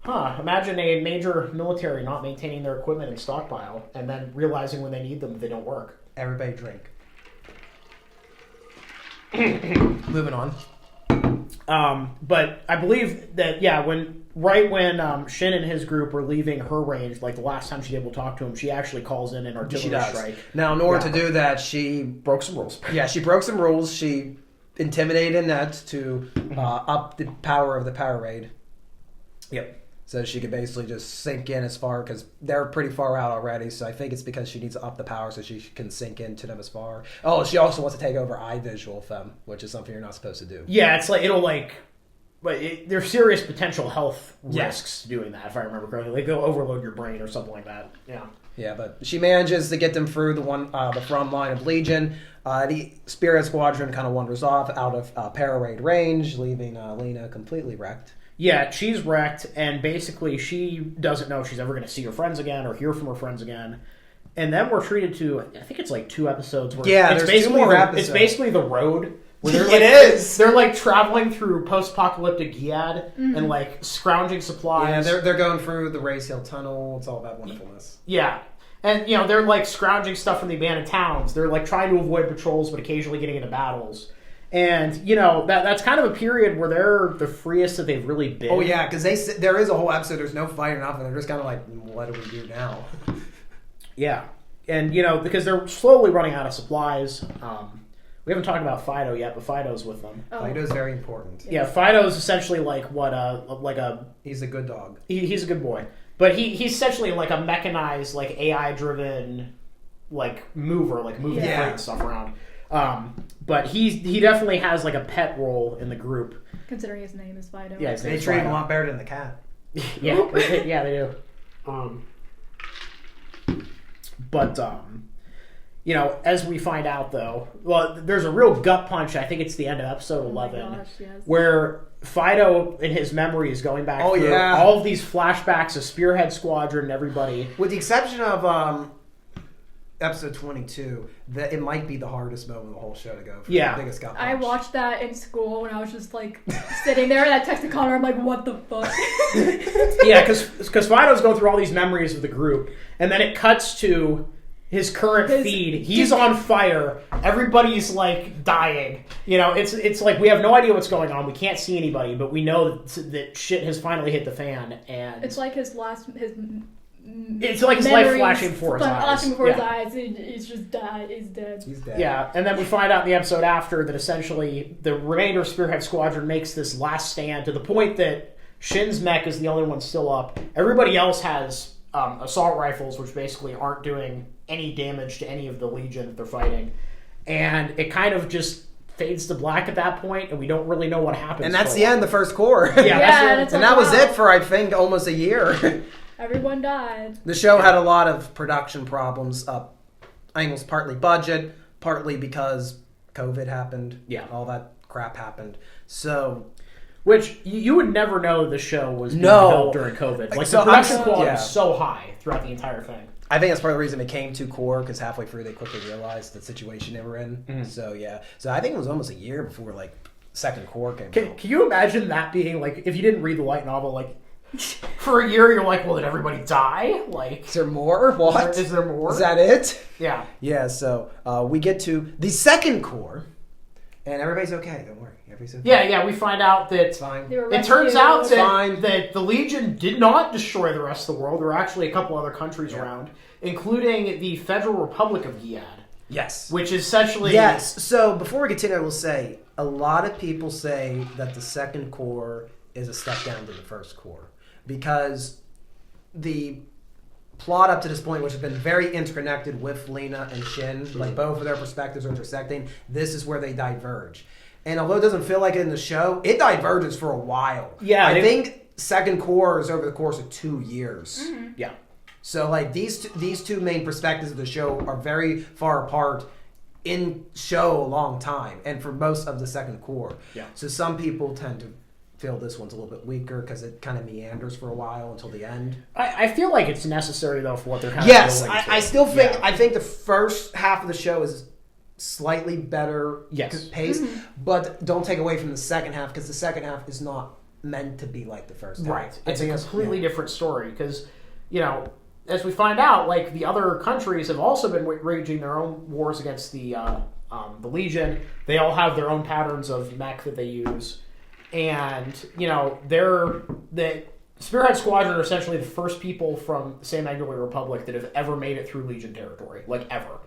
[SPEAKER 2] Imagine a major military not maintaining their equipment and stockpile, and then realizing when they need them, they don't work.
[SPEAKER 1] Everybody drink. Moving on.
[SPEAKER 2] But I believe that, when Shin and his group were leaving her range, the last time she's able to talk to him, she actually calls in an artillery strike.
[SPEAKER 1] Now, in order to do that, she...
[SPEAKER 2] broke some rules.
[SPEAKER 1] Yeah, she broke some rules. She intimidated Annette to up the power of the power raid.
[SPEAKER 2] Yep.
[SPEAKER 1] So she could basically just sink in as far, because they're pretty far out already, so I think it's because she needs to up the power so she can sink into them as far. Oh, she also wants to take over eye visual of them, which is something you're not supposed to do.
[SPEAKER 2] Yeah, it's there's serious potential health risks doing that, if I remember correctly. They'll overload your brain or something like that. Yeah.
[SPEAKER 1] Yeah, but she manages to get them through the front line of Legion. The Spirit Squadron kind of wanders off out of para-raid range, leaving Lena completely wrecked.
[SPEAKER 2] Yeah, she's wrecked, and basically she doesn't know if she's ever going to see her friends again or hear from her friends again. And then we're treated to, I think it's 2 episodes. Where
[SPEAKER 1] there's 2 more episodes.
[SPEAKER 2] It's basically the road. Where they're
[SPEAKER 1] it is!
[SPEAKER 2] They're traveling through post-apocalyptic Giad and scrounging supplies.
[SPEAKER 1] Yeah, they're going through the Race Hill Tunnel. It's all about wonderfulness.
[SPEAKER 2] Yeah. And, they're scrounging stuff from the abandoned towns. They're trying to avoid patrols but occasionally getting into battles. And, that's kind of a period where they're the freest that they've really been.
[SPEAKER 1] Oh, yeah, because there is a whole episode, there's no fight or nothing. They're just kind of what do we do now?
[SPEAKER 2] Yeah. And, because they're slowly running out of supplies. We haven't talked about Fido yet, but Fido's with them.
[SPEAKER 1] Oh. Fido's very important.
[SPEAKER 2] Yeah, Fido's essentially
[SPEAKER 1] he's a good dog.
[SPEAKER 2] He's a good boy. But he's essentially a mechanized, AI-driven, mover, moving freight and stuff around. But he definitely has a pet role in the group.
[SPEAKER 3] Considering his name is Fido.
[SPEAKER 2] Yeah,
[SPEAKER 1] they treat him a lot better than the cat.
[SPEAKER 2] Yeah, they do. But as we find out though, there's a real gut punch. I think it's the end of episode 11, where Fido in his memory is going back through all of these flashbacks of Spearhead Squadron and everybody,
[SPEAKER 1] with the exception of episode 22, that it might be the hardest moment of the whole show to go for.
[SPEAKER 2] Yeah.
[SPEAKER 1] The biggest gut punch.
[SPEAKER 3] I watched that in school when I was just sitting there, and I texted Connor, I'm like, what the fuck?
[SPEAKER 2] Yeah, because Fido's going through all these memories of the group, and then it cuts to his current feed. He's on fire. Everybody's like dying. You know, it's like we have no idea what's going on. We can't see anybody, but we know that shit has finally hit the fan. And
[SPEAKER 3] it's like his
[SPEAKER 2] it's like his life flashing before his eyes.
[SPEAKER 3] Flashing before his eyes. He's just died. He's dead.
[SPEAKER 1] He's dead.
[SPEAKER 2] Yeah, and then we find out in the episode after that essentially the remainder of Spearhead Squadron makes this last stand to the point that Shin's mech is the only one still up. Everybody else has assault rifles, which basically aren't doing any damage to any of the Legion that they're fighting. And it kind of just fades to black at that point, and we don't really know what happens.
[SPEAKER 1] And that's the end, the first corps.
[SPEAKER 2] Yeah,
[SPEAKER 1] and that was it for, I think, almost a year.
[SPEAKER 3] Everyone died.
[SPEAKER 1] The show had a lot of production problems. I think it was partly budget, partly because COVID happened.
[SPEAKER 2] Yeah.
[SPEAKER 1] All that crap happened. So...
[SPEAKER 2] Which, you would never know the show was being built during COVID. Like, the production quality was so high throughout the entire thing.
[SPEAKER 1] I think that's part of the reason it came to core, because halfway through they quickly realized the situation they were in. Mm-hmm. So, yeah. So, I think it was almost a year before, like, second core came out.
[SPEAKER 2] Can you imagine that being, like, if you didn't read the light novel, like... For a year, you're like, well, did everybody die? Like,
[SPEAKER 1] is there more? What?
[SPEAKER 2] Is there more?
[SPEAKER 1] Is that it?
[SPEAKER 2] Yeah.
[SPEAKER 1] Yeah, so we get to the second core, and everybody's okay. Don't worry. Everybody's okay.
[SPEAKER 2] Yeah, we find out that
[SPEAKER 1] it's fine.
[SPEAKER 2] It turns out that the Legion did not destroy the rest of the world. There were actually a couple other countries around, including the Federal Republic of Giad.
[SPEAKER 1] Yes.
[SPEAKER 2] Which is essentially...
[SPEAKER 1] Yes. So before we continue, I will say, a lot of people say that the second core is a step down to the first core. Because the plot up to this point, which has been very interconnected with Lena and Shin, like both of their perspectives are intersecting, this is where they diverge. And although it doesn't feel like it in the show, it diverges for a while.
[SPEAKER 2] Yeah.
[SPEAKER 1] I think second core is over the course of 2 years.
[SPEAKER 3] Mm-hmm.
[SPEAKER 2] Yeah.
[SPEAKER 1] So like these two main perspectives of the show are very far apart in show a long time, and for most of the second core.
[SPEAKER 2] Yeah.
[SPEAKER 1] So some people tend to feel this one's a little bit weaker because it kind of meanders for a while until the end.
[SPEAKER 2] I feel like it's necessary though for what they're kind of
[SPEAKER 1] building to. I still think I think the first half of the show is slightly better pace, but don't take away from the second half, because the second half is not meant to be like the first half.
[SPEAKER 2] Right. It's a completely different story because, you know, as we find out, like the other countries have also been waging their own wars against the Legion. They all have their own patterns of mech that they use. And, you know, the Spearhead Squadron are essentially the first people from the San Magnolia Republic that have ever made it through Legion territory, like ever.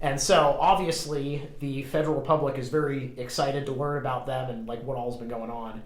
[SPEAKER 2] And so, obviously, the Federal Republic is very excited to learn about them and, like, what all's been going on.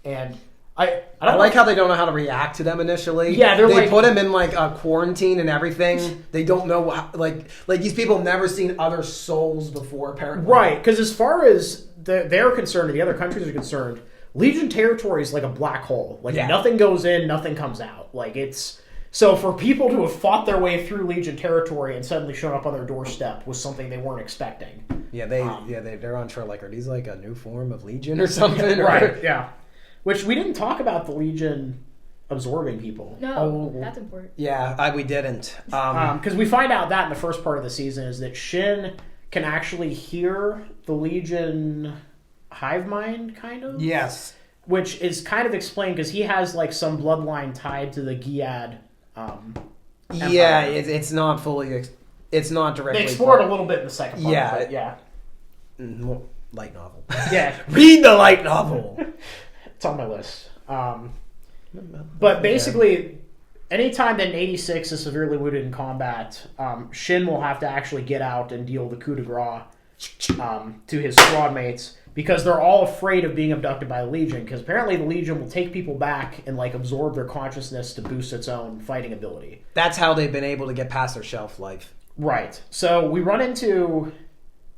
[SPEAKER 2] And I
[SPEAKER 1] like how they don't know how to react to them initially.
[SPEAKER 2] Yeah, they
[SPEAKER 1] put them in, like, a quarantine and everything. They don't know, how, like these people have never seen other souls before, apparently.
[SPEAKER 2] Right, because as far as they're concerned, and the other countries are concerned, Legion territory is like a black hole. Like, nothing goes in, nothing comes out. Like, it's... So for people to have fought their way through Legion territory and suddenly shown up on their doorstep was something they weren't expecting.
[SPEAKER 1] Yeah, they're unsure, like, are these like a new form of Legion or something?
[SPEAKER 2] Right, yeah. Which we didn't talk about the Legion absorbing people.
[SPEAKER 3] No, that's important.
[SPEAKER 1] Yeah, we didn't.
[SPEAKER 2] Because we find out that in the first part of the season is that Shin can actually hear the Legion hive mind, kind of.
[SPEAKER 1] Yes.
[SPEAKER 2] Which is kind of explained because he has like some bloodline tied to the Giad.
[SPEAKER 1] Yeah, it's not fully. It's not directly.
[SPEAKER 2] They explored a little bit in the second part.
[SPEAKER 1] Yeah,
[SPEAKER 2] but yeah.
[SPEAKER 1] More light novel.
[SPEAKER 2] Yeah,
[SPEAKER 1] read the light novel.
[SPEAKER 2] It's on my list. But basically, anytime that an 86 is severely wounded in combat, Shin will have to actually get out and deal the coup de grace to his squad mates, because they're all afraid of being abducted by the Legion, because apparently the Legion will take people back and like absorb their consciousness to boost its own fighting ability.
[SPEAKER 1] That's how they've been able to get past their shelf life.
[SPEAKER 2] Right. So we run into...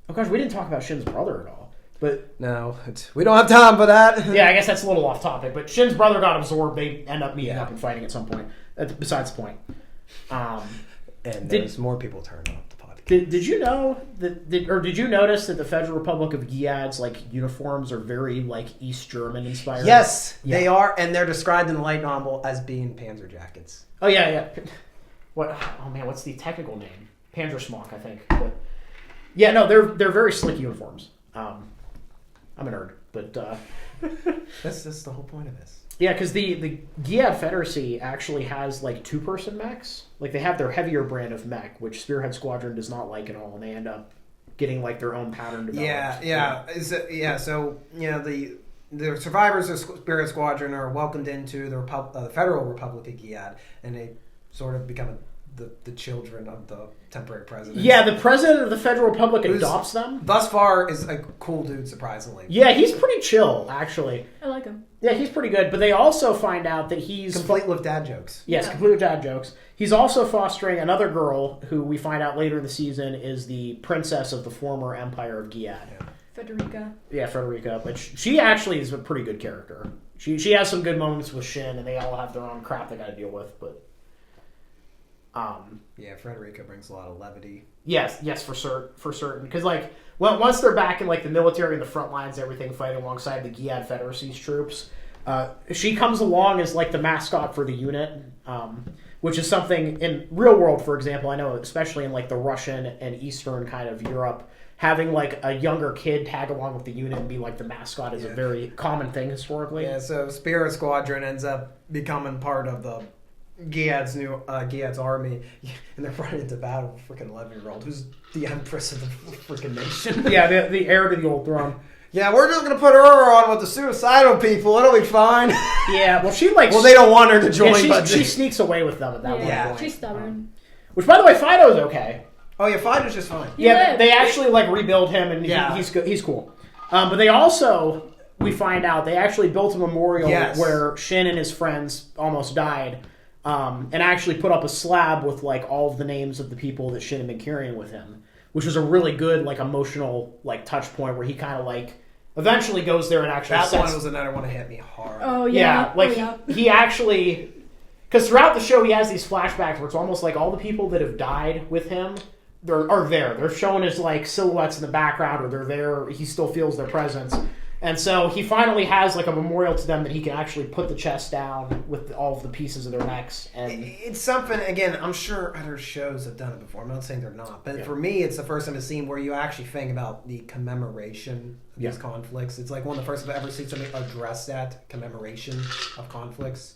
[SPEAKER 2] Oh gosh, we didn't talk about Shin's brother at all. But
[SPEAKER 1] no, we don't have time for that.
[SPEAKER 2] Yeah, I guess that's a little off topic. But Shin's brother got absorbed. They end up meeting up and fighting at some point. That's besides the point.
[SPEAKER 1] And there's more people turned off the podcast.
[SPEAKER 2] Did you know did you notice that the Federal Republic of Giad's like uniforms are very like East German inspired?
[SPEAKER 1] Yes, they are, and they're described in the light novel as being Panzer jackets.
[SPEAKER 2] Oh yeah. What? Oh man, what's the technical name? Panzersmock, I think. But, yeah, no, they're very slick uniforms. I'm a nerd, but
[SPEAKER 1] that's the whole point of this.
[SPEAKER 2] Yeah, because the Giad Federacy actually has like 2-person mechs. Like they have their heavier brand of mech, which Spearhead Squadron does not like at all, and they end up getting like their own pattern developed.
[SPEAKER 1] So the survivors of Spearhead Squadron are welcomed into the Federal Republic of Giad, and they sort of become the children of the temporary president.
[SPEAKER 2] Yeah, the president of the Federal Republic adopts them.
[SPEAKER 1] Thus far is a cool dude, surprisingly.
[SPEAKER 2] Yeah, he's pretty chill, actually.
[SPEAKER 3] I like him.
[SPEAKER 2] Yeah, he's pretty good. But they also find out that he's
[SPEAKER 1] complete with dad jokes.
[SPEAKER 2] Yes, complete with dad jokes. He's also fostering another girl who we find out later in the season is the princess of the former Empire of Giad.
[SPEAKER 1] Yeah.
[SPEAKER 3] Federica.
[SPEAKER 2] Yeah, Federica. But she actually is a pretty good character. She has some good moments with Shin, and they all have their own crap they got to deal with. But
[SPEAKER 1] Frederica brings a lot of levity.
[SPEAKER 2] Yes, for certain. Because once they're back in like the military and the front lines, everything fighting alongside the Giad Federacy's troops, she comes along as like the mascot for the unit, which is something in real world, for example. I know, especially in like the Russian and Eastern kind of Europe, having like a younger kid tag along with the unit and be like the mascot is a very common thing historically.
[SPEAKER 1] Yeah, so Spirit Squadron ends up becoming part of the Giad's army, and they're running into battle with a freaking 11-year-old who's the empress of the freaking nation.
[SPEAKER 2] Yeah, the heir to the old throne.
[SPEAKER 1] Yeah, we're just gonna put her on with the suicidal people. It'll be fine.
[SPEAKER 2] Yeah, well,
[SPEAKER 1] they don't want her to join.
[SPEAKER 2] Yeah, she sneaks away with them at that point.
[SPEAKER 3] She's stubborn.
[SPEAKER 2] Which, by the way, Fido's okay.
[SPEAKER 1] Oh yeah, Fido's just fine.
[SPEAKER 2] Yeah, they actually like rebuild him, and he's cool. But they also, we find out, they actually built a memorial where Shin and his friends almost died. And actually put up a slab with like all of the names of the people that Shin had been carrying with him, which was a really good like emotional like touch point where he kind of like eventually goes there and actually.
[SPEAKER 1] That one was another one that hit me hard.
[SPEAKER 3] Oh yeah,
[SPEAKER 2] he actually, because throughout the show he has these flashbacks where it's almost like all the people that have died with him are there. They're shown as like silhouettes in the background, or they're there. He still feels their presence. And so he finally has like a memorial to them that he can actually put the chest down with all of the pieces of their necks. And
[SPEAKER 1] it's something, again, I'm sure other shows have done it before. I'm not saying they're not. But for me, it's the first time I've seen where you actually think about the commemoration of these conflicts. It's like one of the first I've ever seen something address that commemoration of conflicts.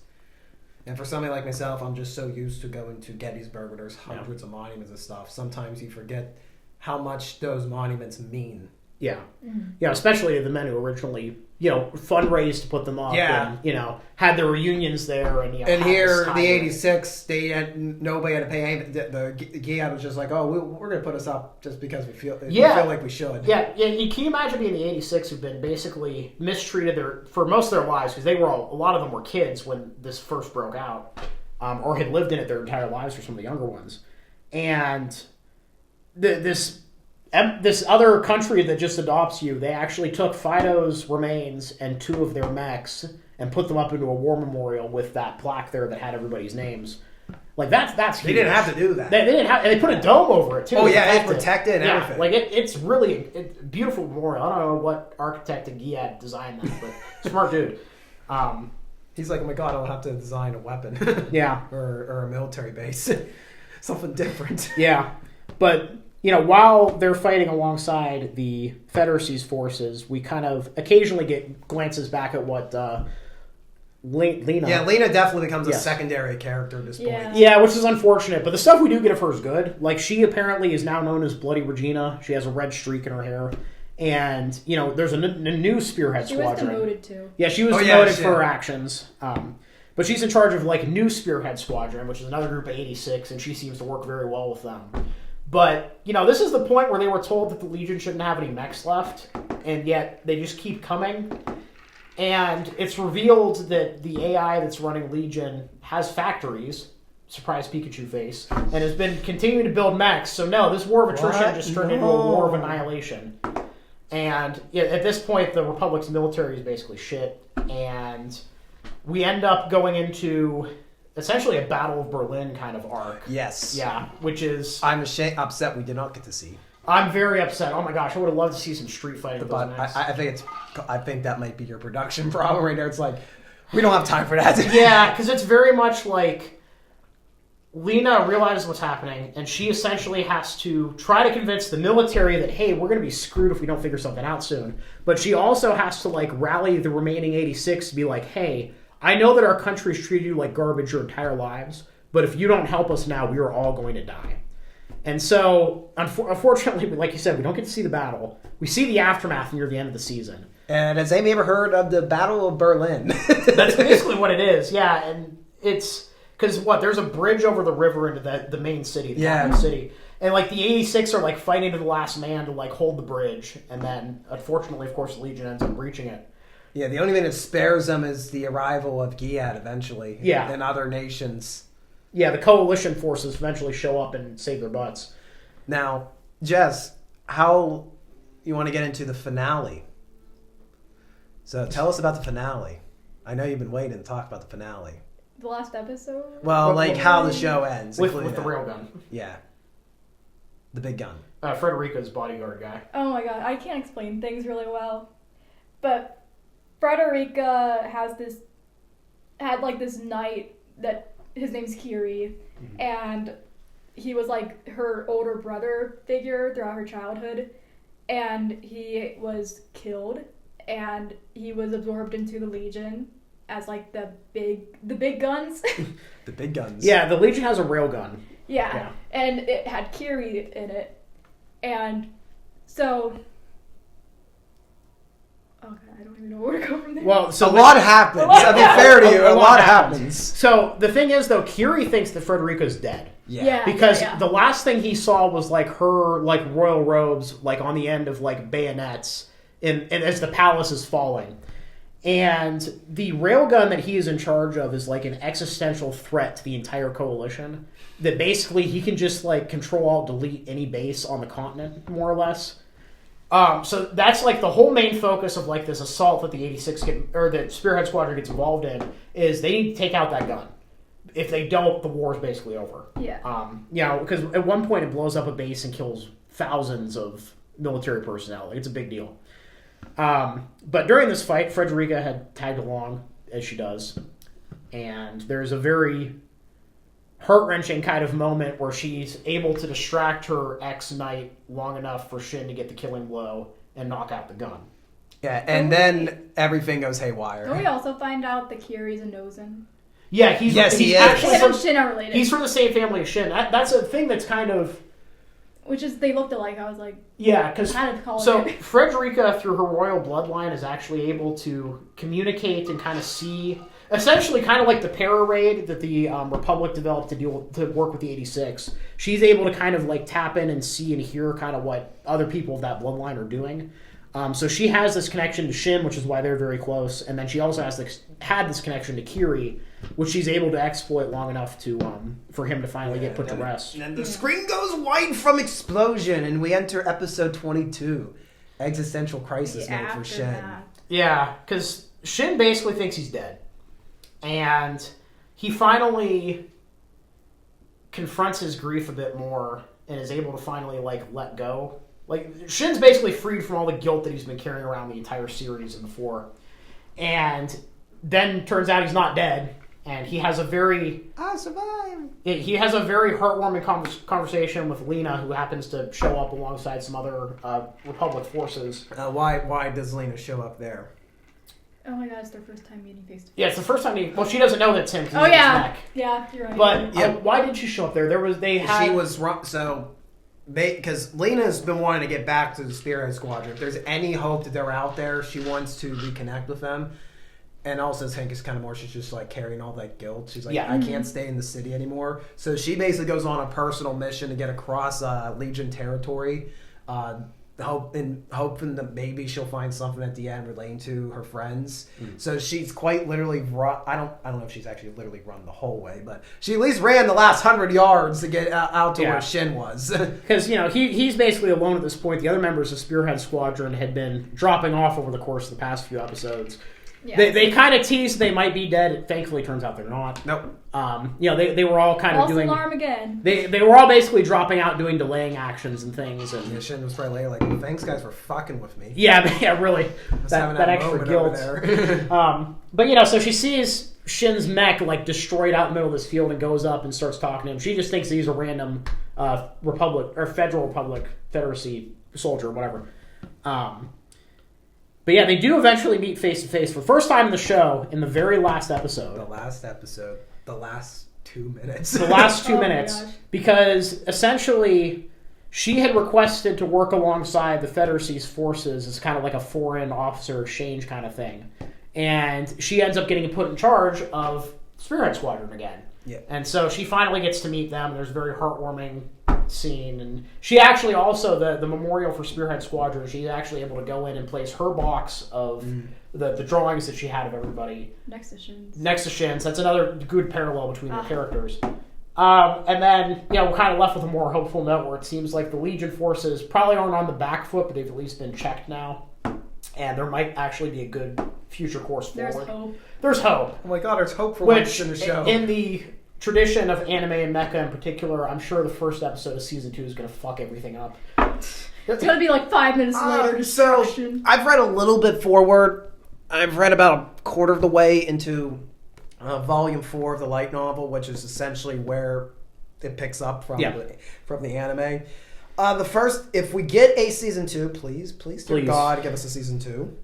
[SPEAKER 1] And for somebody like myself, I'm just so used to going to Gettysburg where there's hundreds of monuments and stuff. Sometimes you forget how much those monuments mean.
[SPEAKER 2] Yeah. Yeah, especially the men who originally, fundraised to put them up and, had their reunions there. And
[SPEAKER 1] here, the 86, nobody had to pay anything. The Giad was just like, oh, we're going to put us up just because we feel like we should.
[SPEAKER 2] Yeah, can you imagine being the 86 who've been basically mistreated for most of their lives, because a lot of them were kids when this first broke out, or had lived in it their entire lives for some of the younger ones. And this other country that just adopts you, they actually took Fido's remains and 2 of their mechs and put them up into a war memorial with that plaque there that had everybody's names. Like that's huge.
[SPEAKER 1] They didn't have to do that.
[SPEAKER 2] They didn't have. They put a dome over it too.
[SPEAKER 1] Oh yeah, it's protected and everything.
[SPEAKER 2] Like it's really a beautiful memorial. I don't know what architect in Giad designed that, but smart dude.
[SPEAKER 1] He's like, oh my god, I'll have to design a weapon. or a military base, something different.
[SPEAKER 2] Yeah, but. While they're fighting alongside the Federacy's forces, we kind of occasionally get glances back at what Lena...
[SPEAKER 1] Yeah, Lena definitely becomes a secondary character at this point.
[SPEAKER 2] Yeah, which is unfortunate. But the stuff we do get of her is good. Like, she apparently is now known as Bloody Regina. She has a red streak in her hair. And, there's a new Spearhead Squadron.
[SPEAKER 3] She was demoted, too.
[SPEAKER 2] Yeah, she was demoted for her actions. But she's in charge of, new Spearhead Squadron, which is another group of 86, and she seems to work very well with them. But, this is the point where they were told that the Legion shouldn't have any mechs left, and yet they just keep coming. And it's revealed that the AI that's running Legion has factories, surprise Pikachu face, and has been continuing to build mechs. So no, this war of attrition just turned into a war of annihilation. And at this point, the Republic's military is basically shit, and we end up going into... essentially a Battle of Berlin kind of arc.
[SPEAKER 1] Yes.
[SPEAKER 2] Yeah, which is...
[SPEAKER 1] I'm upset we did not get to see.
[SPEAKER 2] I'm very upset. Oh my gosh, I would have loved to see some street fighting.
[SPEAKER 1] But I think that might be your production problem right there. It's like, we don't have time for that.
[SPEAKER 2] Yeah, because it's very much like Lena realizes what's happening, and she essentially has to try to convince the military that, hey, we're going to be screwed if we don't figure something out soon. But she also has to rally the remaining 86 to be like, hey, I know that our country's treated you like garbage your entire lives, but if you don't help us now, we are all going to die. And so, unfortunately, like you said, we don't get to see the battle. We see the aftermath near the end of the season.
[SPEAKER 1] And has Amy ever heard of the Battle of Berlin?
[SPEAKER 2] That's basically what it is, yeah. And it's... Because, there's a bridge over the river into the main city, the capital city. And, like, the 86 are, like, fighting to the last man to, like, hold the bridge. And then, unfortunately, of course, the Legion ends up breaching it.
[SPEAKER 1] Yeah, the only thing that spares them is the arrival of Giat eventually.
[SPEAKER 2] Yeah.
[SPEAKER 1] And other nations.
[SPEAKER 2] Yeah, the coalition forces eventually show up and save their butts.
[SPEAKER 1] Now, Jess, how you want to get into the finale? So tell us about the finale. I know you've been waiting to talk about the finale.
[SPEAKER 3] The last episode?
[SPEAKER 1] Well, how the show ends.
[SPEAKER 2] With the railgun.
[SPEAKER 1] Yeah. The big gun.
[SPEAKER 2] Frederica's bodyguard guy.
[SPEAKER 3] Oh my god, I can't explain things really well. But Frederica had this knight that his name's Kiri, and he was like her older brother figure throughout her childhood, and he was killed, and he was absorbed into the Legion as like the big guns.
[SPEAKER 1] The big guns.
[SPEAKER 2] Yeah, the Legion has a railgun.
[SPEAKER 3] Yeah, and it had Kiri in it, and so. Okay, I don't even know where to go from there.
[SPEAKER 2] Well, so
[SPEAKER 1] a lot happens. I'll be fair to you. A lot happens.
[SPEAKER 2] So the thing is, though, Kiri thinks that Frederica's dead.
[SPEAKER 3] Yeah.
[SPEAKER 2] Because the last thing he saw was like her like royal robes like on the end of like bayonets and as the palace is falling. And the railgun that he is in charge of is like an existential threat to the entire coalition. That basically he can just like Control-Alt-Delete any base on the continent, more or less. So that's like the whole main focus of like this assault that the 86 that Spearhead Squadron gets involved in is they need to take out that gun. If they don't, the war is basically over.
[SPEAKER 3] Yeah.
[SPEAKER 2] Because at one point it blows up a base and kills thousands of military personnel. Like, it's a big deal. But during this fight, Frederica had tagged along, as she does, and there's a very heart-wrenching kind of moment where she's able to distract her ex-knight long enough for Shin to get the killing blow and knock out the gun.
[SPEAKER 1] Yeah, and then everything goes haywire.
[SPEAKER 3] Don't we also find out that Kiri's a Nozen?
[SPEAKER 2] Yeah, he's
[SPEAKER 1] he
[SPEAKER 2] actually
[SPEAKER 1] is.
[SPEAKER 3] Him and Shin are related.
[SPEAKER 2] He's from the same family as Shin. That's a thing that's kind of...
[SPEAKER 3] Which is, they looked alike. I was like...
[SPEAKER 2] Yeah, because...
[SPEAKER 3] Kind of
[SPEAKER 2] So, Frederica, through her royal bloodline, is actually able to communicate and kind of see... Essentially, kind of like the para-raid that the Republic developed to work with the 86. She's able to kind of like tap in and see and hear kind of what other people of that bloodline are doing. So she has this connection to Shin, which is why they're very close. And then she also had this connection to Kiri, which she's able to exploit long enough to for him to finally get put to rest.
[SPEAKER 1] And the screen goes white from explosion, and we enter episode 22. Existential crisis mode for Shin.
[SPEAKER 3] Aftermath.
[SPEAKER 2] Yeah, because Shin basically thinks he's dead. And he finally confronts his grief a bit more and is able to finally, like, let go. Like, Shin's basically freed from all the guilt that he's been carrying around the entire series and before. And then turns out he's not dead. And he has a very...
[SPEAKER 1] I survived.
[SPEAKER 2] He has a very heartwarming conversation with Lena, who happens to show up alongside some other Republic forces.
[SPEAKER 1] Why does Lena show up there?
[SPEAKER 3] Oh my god, it's their first time meeting face to face.
[SPEAKER 2] Yeah, it's the first time well, she doesn't know that it's him.
[SPEAKER 3] Oh yeah. Yeah, you're right.
[SPEAKER 2] But why did she show up there?
[SPEAKER 1] She was wrong. So, because Lena's been wanting to get back to the Spearhead Squadron. If there's any hope that they're out there, she wants to reconnect with them. And also, Hank is kind of more, she's just like carrying all that guilt. She's like, I can't stay in the city anymore. So she basically goes on a personal mission to get across Legion territory, hoping that maybe she'll find something at the end relating to her friends. So she's quite literally run. I don't know if she's actually literally run the whole way, but she at least ran the last 100 yards to get out to where Shin was.
[SPEAKER 2] Because he's basically alone at this point. The other members of Spearhead Squadron had been dropping off over the course of the past few episodes. Yeah. They kind of teased they might be dead. It thankfully turns out they're not.
[SPEAKER 1] Nope.
[SPEAKER 2] They were all kind of doing...
[SPEAKER 3] alarm again.
[SPEAKER 2] They were all basically dropping out, doing delaying actions and things. And
[SPEAKER 1] yeah, Shin was probably like, well, thanks guys for fucking with me.
[SPEAKER 2] Yeah, really. That extra guilt. But, so she sees Shin's mech, like, destroyed out in the middle of this field and goes up and starts talking to him. She just thinks he's a random Republic, or Federal Republic, Confederacy soldier, whatever. But yeah, they do eventually meet face to face for the first time in the show in the very last episode.
[SPEAKER 1] The last episode. The last 2 minutes.
[SPEAKER 2] The last 2
[SPEAKER 3] Oh my
[SPEAKER 2] minutes.
[SPEAKER 3] gosh.
[SPEAKER 2] Because essentially, she had requested to work alongside the Federacy's forces as kind of like a foreign officer exchange kind of thing. And she ends up getting put in charge of Spearhead Squadron again.
[SPEAKER 1] Yeah.
[SPEAKER 2] And so she finally gets to meet them. There's a very heartwarming scene. And she actually also, the memorial for Spearhead Squadron, she's actually able to go in and place her box of the drawings that she had of everybody
[SPEAKER 3] Next to Shins.
[SPEAKER 2] next to Shins. That's another good parallel between the characters. And then, we're kind of left with a more hopeful note where it seems like the Legion forces probably aren't on the back foot, but they've at least been checked now. And there might actually be a good future course forward.
[SPEAKER 3] There's hope.
[SPEAKER 2] There's hope.
[SPEAKER 1] Oh my god, there's hope for
[SPEAKER 2] Which,
[SPEAKER 1] once in the show.
[SPEAKER 2] in the tradition of anime and mecha in particular, I'm sure the first episode of season 2 is going to fuck everything up.
[SPEAKER 3] It's gonna be like 5 minutes later.
[SPEAKER 1] So,
[SPEAKER 3] Distraction.
[SPEAKER 1] I've read a little bit forward. I've read about a quarter of the way into volume 4 of the light novel, which is essentially where it picks up from the anime. The first, if we get a season 2, please, dear God, give us a season 2.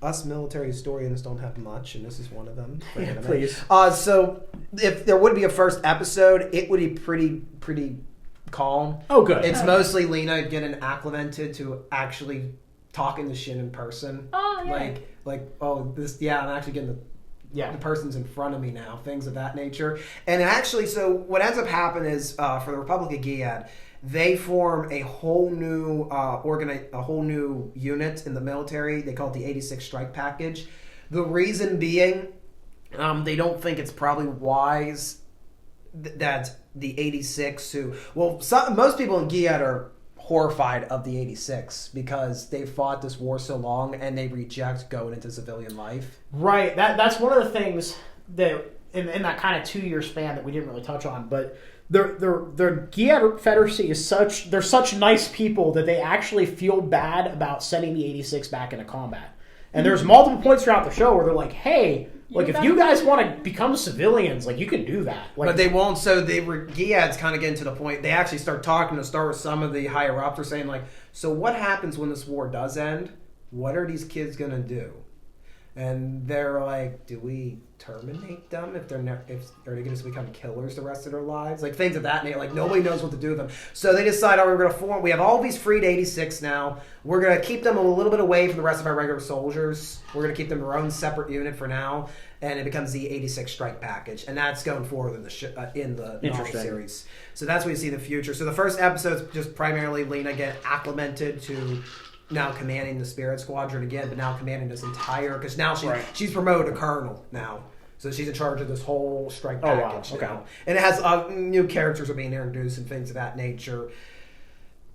[SPEAKER 1] Us military historians don't have much, and this is one of them. For anime.
[SPEAKER 2] Please.
[SPEAKER 1] So, if there would be a first episode, it would be pretty calm.
[SPEAKER 2] Oh, good.
[SPEAKER 1] It's mostly Lena getting acclimated to actually talking to Shin in person.
[SPEAKER 3] Oh, yeah.
[SPEAKER 1] I'm actually getting the person's in front of me now, things of that nature. And actually, so what ends up happening is for the Republic of Gilead, they form a whole new a whole new unit in the military. They call it the 86 Strike Package. The reason being, they don't think it's probably wise that the 86 most people in Gilead are horrified of the 86 because they fought this war so long and they reject going into civilian life.
[SPEAKER 2] Right. That's one of the things that in that kind of 2-year span that we didn't really touch on, but their Gilead Federacy is they're such nice people that they actually feel bad about sending the 86 back into combat. And there's multiple points throughout the show where they're like, hey, if you guys want to become civilians, you can do that.
[SPEAKER 1] But they won't. So Gilead's kind of getting to the point. They actually start talking to start with some of the higher ups. They're saying so what happens when this war does end? What are these kids gonna do? And they're like, do we terminate them if are they going to become killers the rest of their lives? Things of that nature. Nobody knows what to do with them. So they decide, we're going to form. We have all these freed 86 now. We're going to keep them a little bit away from the rest of our regular soldiers. We're going to keep them their own separate unit for now, and it becomes the 86 Strike Package, and that's going forward in the novel series. So that's what you see in the future. So the first episode's just primarily Lena getting acclimated to now commanding the Spirit Squadron again, but now commanding this entire, because now she's promoted to colonel now. So she's in charge of this whole strike package now. And it has new characters are being introduced and things of that nature.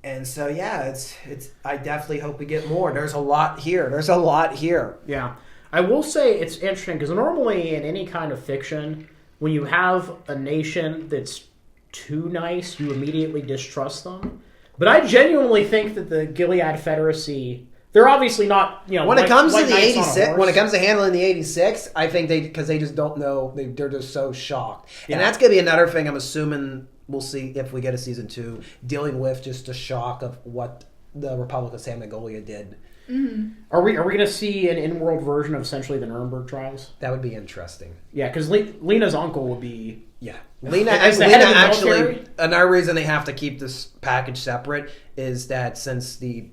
[SPEAKER 1] And so, it's I definitely hope we get more. There's a lot here.
[SPEAKER 2] Yeah. I will say it's interesting because normally in any kind of fiction, when you have a nation that's too nice, you immediately distrust them. But I genuinely think that the Gilead Federacy, they're obviously not,
[SPEAKER 1] when it comes to the 86, when it comes to handling the 86, I think because they just don't know, they're just so shocked. Yeah. And that's going to be another thing I'm assuming we'll see if we get a season 2, dealing with just the shock of what the Republic of San Mongolia did.
[SPEAKER 3] Mm-hmm.
[SPEAKER 2] Are we going to see an in-world version of essentially the Nuremberg trials?
[SPEAKER 1] That would be interesting.
[SPEAKER 2] Yeah, because Lena's uncle would be...
[SPEAKER 1] Yeah. Lena actually, another reason they have to keep this package separate is that since I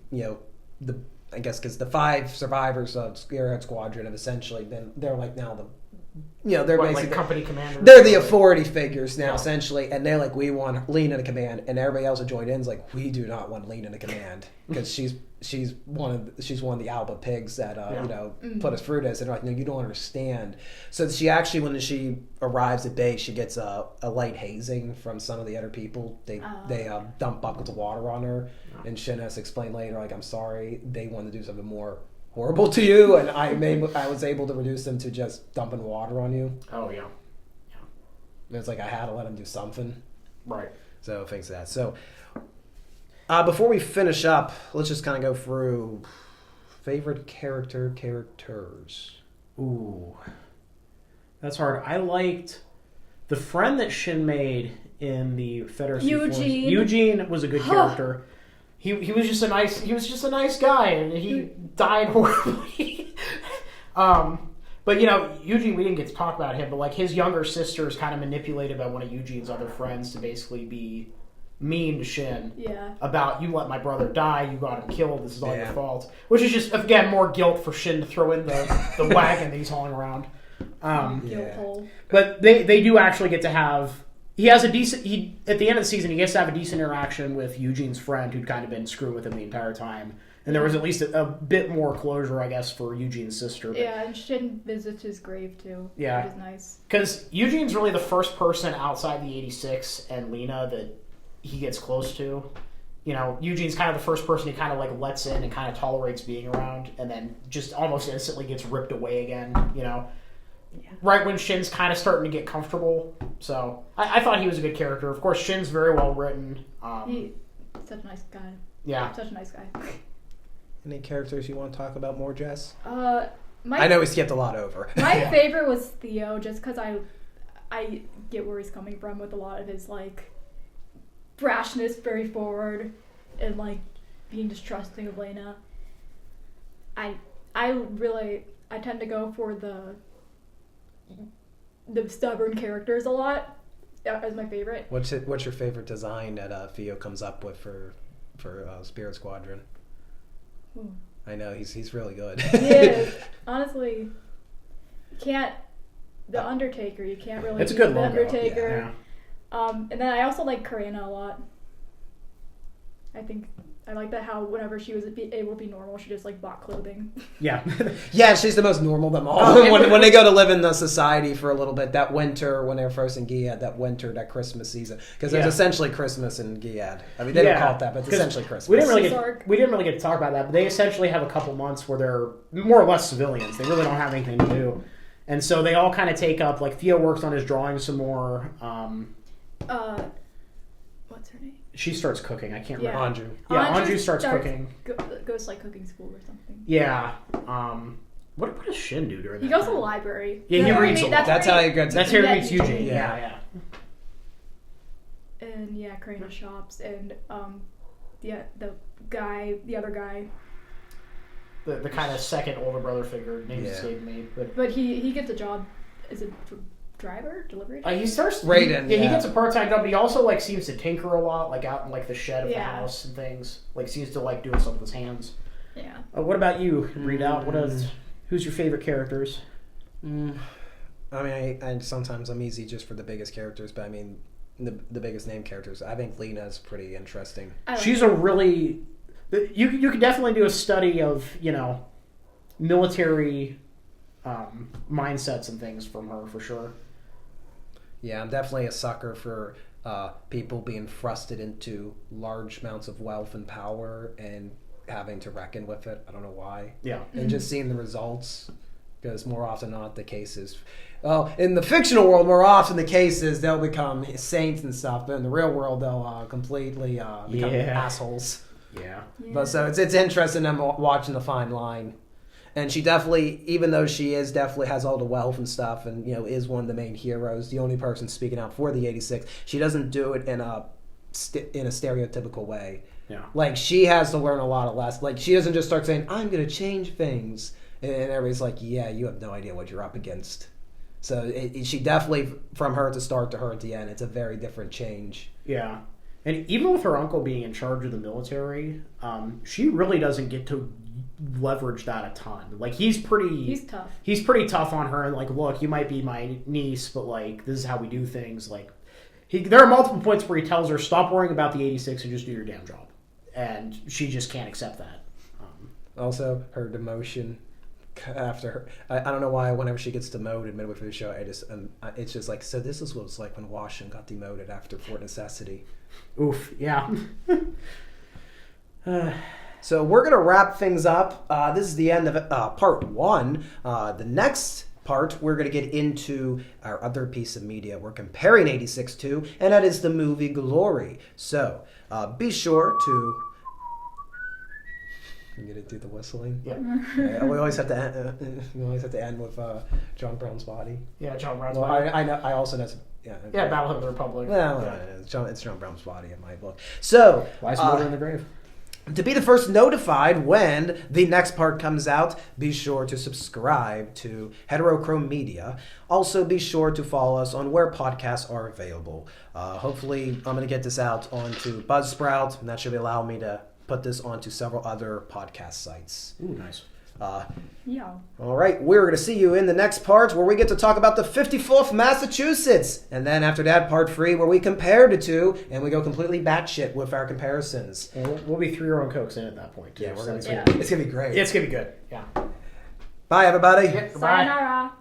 [SPEAKER 1] guess because the 5 survivors of Spearhead Squadron have essentially been, they're now the, they're basically
[SPEAKER 2] company commanders.
[SPEAKER 1] They're the authority figures now essentially, and they're we want Lena to command, and everybody else that joined in is we do not want Lena to command because she's one of the Alba pigs that put us through this, and they're like, no, you don't understand. So she actually, when she arrives at base, she gets a light hazing from some of the other people. They dump buckets of water on her, and Shin has to explain later, I'm sorry, they wanted to do something more horrible to you, and I was able to reduce them to just dumping water on you.
[SPEAKER 2] Oh yeah.
[SPEAKER 1] It's I had to let them do something.
[SPEAKER 2] Right.
[SPEAKER 1] So thanks to that. So before we finish up, let's just kind of go through favorite characters.
[SPEAKER 2] Ooh, that's hard. I liked the friend that Shin made in the Federacy.
[SPEAKER 3] Eugene.
[SPEAKER 2] Eugene was a good character. he was just a nice guy, and he died horribly. But Eugene, we didn't get to talk about him, but like his younger sister is kind of manipulated by one of Eugene's other friends to basically be mean to Shin.
[SPEAKER 3] Yeah.
[SPEAKER 2] About, you let my brother die, you got him killed, this is all your fault. Which is just, again, more guilt for Shin to throw in the wagon that he's hauling around.
[SPEAKER 3] Guilt hole.
[SPEAKER 2] But they do actually get to have... He has a decent... At the end of the season, he gets to have a decent interaction with Eugene's friend who'd kind of been screwing with him the entire time. And there was at least a bit more closure, I guess, for Eugene's sister. But,
[SPEAKER 3] yeah, and Shin visits his grave, too.
[SPEAKER 2] Yeah.
[SPEAKER 3] Which is nice.
[SPEAKER 2] Because Eugene's really the first person outside the 86 and Lena that he gets close to. Eugene's kind of the first person he kind of like lets in and kind of tolerates being around, and then just almost instantly gets ripped away again, Yeah. Right when Shin's kind of starting to get comfortable. So I thought he was a good character. Of course, Shin's very well written.
[SPEAKER 3] He's such a nice guy.
[SPEAKER 2] Yeah.
[SPEAKER 3] Such a nice guy.
[SPEAKER 1] Any characters you want to talk about more, Jess?
[SPEAKER 3] I
[SPEAKER 1] know we skipped a lot over.
[SPEAKER 3] My favorite was Theo, just because I get where he's coming from with a lot of his like brashness, very forward, and like being distrusting of Lena. I tend to go for the stubborn characters a lot as my favorite.
[SPEAKER 1] What's your favorite design that Theo comes up with for Spirit Squadron?
[SPEAKER 3] Ooh.
[SPEAKER 1] I know he's really good.
[SPEAKER 3] He is. Honestly, the Undertaker. You can't really.
[SPEAKER 2] It's a good
[SPEAKER 3] the
[SPEAKER 2] logo.
[SPEAKER 3] Undertaker.
[SPEAKER 2] Yeah.
[SPEAKER 3] And then I also like Karina a lot. I think I like that how whenever she was able to be normal, she just like bought clothing.
[SPEAKER 2] Yeah.
[SPEAKER 1] Yeah, she's the most normal of them all. When they go to live in the society for a little bit, that winter when they were first in Gilead, that Christmas season, because there's essentially Christmas in Gilead. I mean, they don't call it that, but it's essentially Christmas.
[SPEAKER 2] We didn't really get to talk about that, but they essentially have a couple months where they're more or less civilians. They really don't have anything to do, and so they all kind of take up. Like Theo works on his drawing some more.
[SPEAKER 3] What's her name?
[SPEAKER 2] She starts cooking. I can't remember.
[SPEAKER 1] Anju.
[SPEAKER 2] Yeah, Anju starts cooking.
[SPEAKER 3] Goes to like cooking school or something.
[SPEAKER 2] Yeah. What does Shin do during that?
[SPEAKER 3] He goes to
[SPEAKER 2] time?
[SPEAKER 3] the library.
[SPEAKER 2] Yeah, he reads a lot.
[SPEAKER 1] That's how he gets.
[SPEAKER 2] That's how he meets Eugene. Yeah.
[SPEAKER 3] And yeah, Karina shops and the other guy.
[SPEAKER 2] The kind of second older brother figure, name's escaping me.
[SPEAKER 3] But he gets a job as a delivery driver?
[SPEAKER 2] He starts
[SPEAKER 1] Raiden.
[SPEAKER 2] He gets a part-time job, but he also like seems to tinker a lot, like out in like the shed of the
[SPEAKER 3] Yeah.
[SPEAKER 2] house and things. Like seems to like doing stuff with his hands.
[SPEAKER 3] Yeah.
[SPEAKER 2] What about you? Read out. Who's your favorite characters?
[SPEAKER 1] I mean, I sometimes I'm easy just for the biggest characters, but I mean the biggest name characters. I think Lena's pretty interesting.
[SPEAKER 2] She's a really you could definitely do a study of military mindsets and things from her for sure.
[SPEAKER 1] Yeah, I'm definitely a sucker for people being thrusted into large amounts of wealth and power and having to reckon with it. I don't know why.
[SPEAKER 2] Yeah.
[SPEAKER 1] And just seeing the results, because more often than not the case is, well, in the fictional world, more often the case is they'll become saints and stuff, but in the real world they'll completely become assholes.
[SPEAKER 2] Yeah.
[SPEAKER 1] But so it's interesting them watching the fine line. And she definitely, even though she definitely has all the wealth and stuff, and is one of the main heroes, the only person speaking out for the 86, she doesn't do it in a stereotypical way.
[SPEAKER 2] Yeah.
[SPEAKER 1] Like she has to learn a lot of lessons. Like she doesn't just start saying, "I'm going to change things," and everybody's like, "Yeah, you have no idea what you're up against." So she definitely, from her to start to her at the end, it's a very different change.
[SPEAKER 2] Yeah. And even with her uncle being in charge of the military, she really doesn't get to leverage that a ton. Like he's tough. He's pretty tough on her and like, look, you might be my niece, but like this is how we do things. Like there are multiple points where he tells her, stop worrying about the 86 and just do your damn job. And she just can't accept that.
[SPEAKER 1] Also, her demotion after her, I don't know why whenever she gets demoted midway through the show, it's just like, so this is what it's like when Washington got demoted after Fort Necessity.
[SPEAKER 2] Oof, yeah.
[SPEAKER 1] So we're going to wrap things up. This is the end of part one. The next part, we're going to get into our other piece of media we're comparing 86 to, and that is the movie Glory. So be sure to... I'm going to do the whistling.
[SPEAKER 2] Yeah.
[SPEAKER 1] We always have to end with John Brown's body.
[SPEAKER 2] Yeah, John Brown's
[SPEAKER 1] body.
[SPEAKER 2] body.
[SPEAKER 1] I know. I also know. Yeah,
[SPEAKER 2] Battle of the Republic.
[SPEAKER 1] Well, it's John Brown's body in my book. So,
[SPEAKER 2] Lies Murder in the Grave.
[SPEAKER 1] To be the first notified when the next part comes out, be sure to subscribe to HeterochroMEDIA. Also, be sure to follow us on where podcasts are available. Hopefully, I'm going to get this out onto Buzzsprout, and that should allow me to put this onto several other podcast sites.
[SPEAKER 2] Ooh, nice.
[SPEAKER 3] Yeah.
[SPEAKER 1] All right, we're going to see you in the next part where we get to talk about the 54th Massachusetts. And then after that, part 3, where we compare the two and we go completely batshit with our comparisons.
[SPEAKER 2] And we'll be 3-year-old Cokes in at that point, too.
[SPEAKER 1] Yeah,
[SPEAKER 2] so
[SPEAKER 1] it's going to be great.
[SPEAKER 2] it's going to be good. Yeah.
[SPEAKER 1] Bye, everybody.
[SPEAKER 2] Goodbye.
[SPEAKER 3] Sayonara.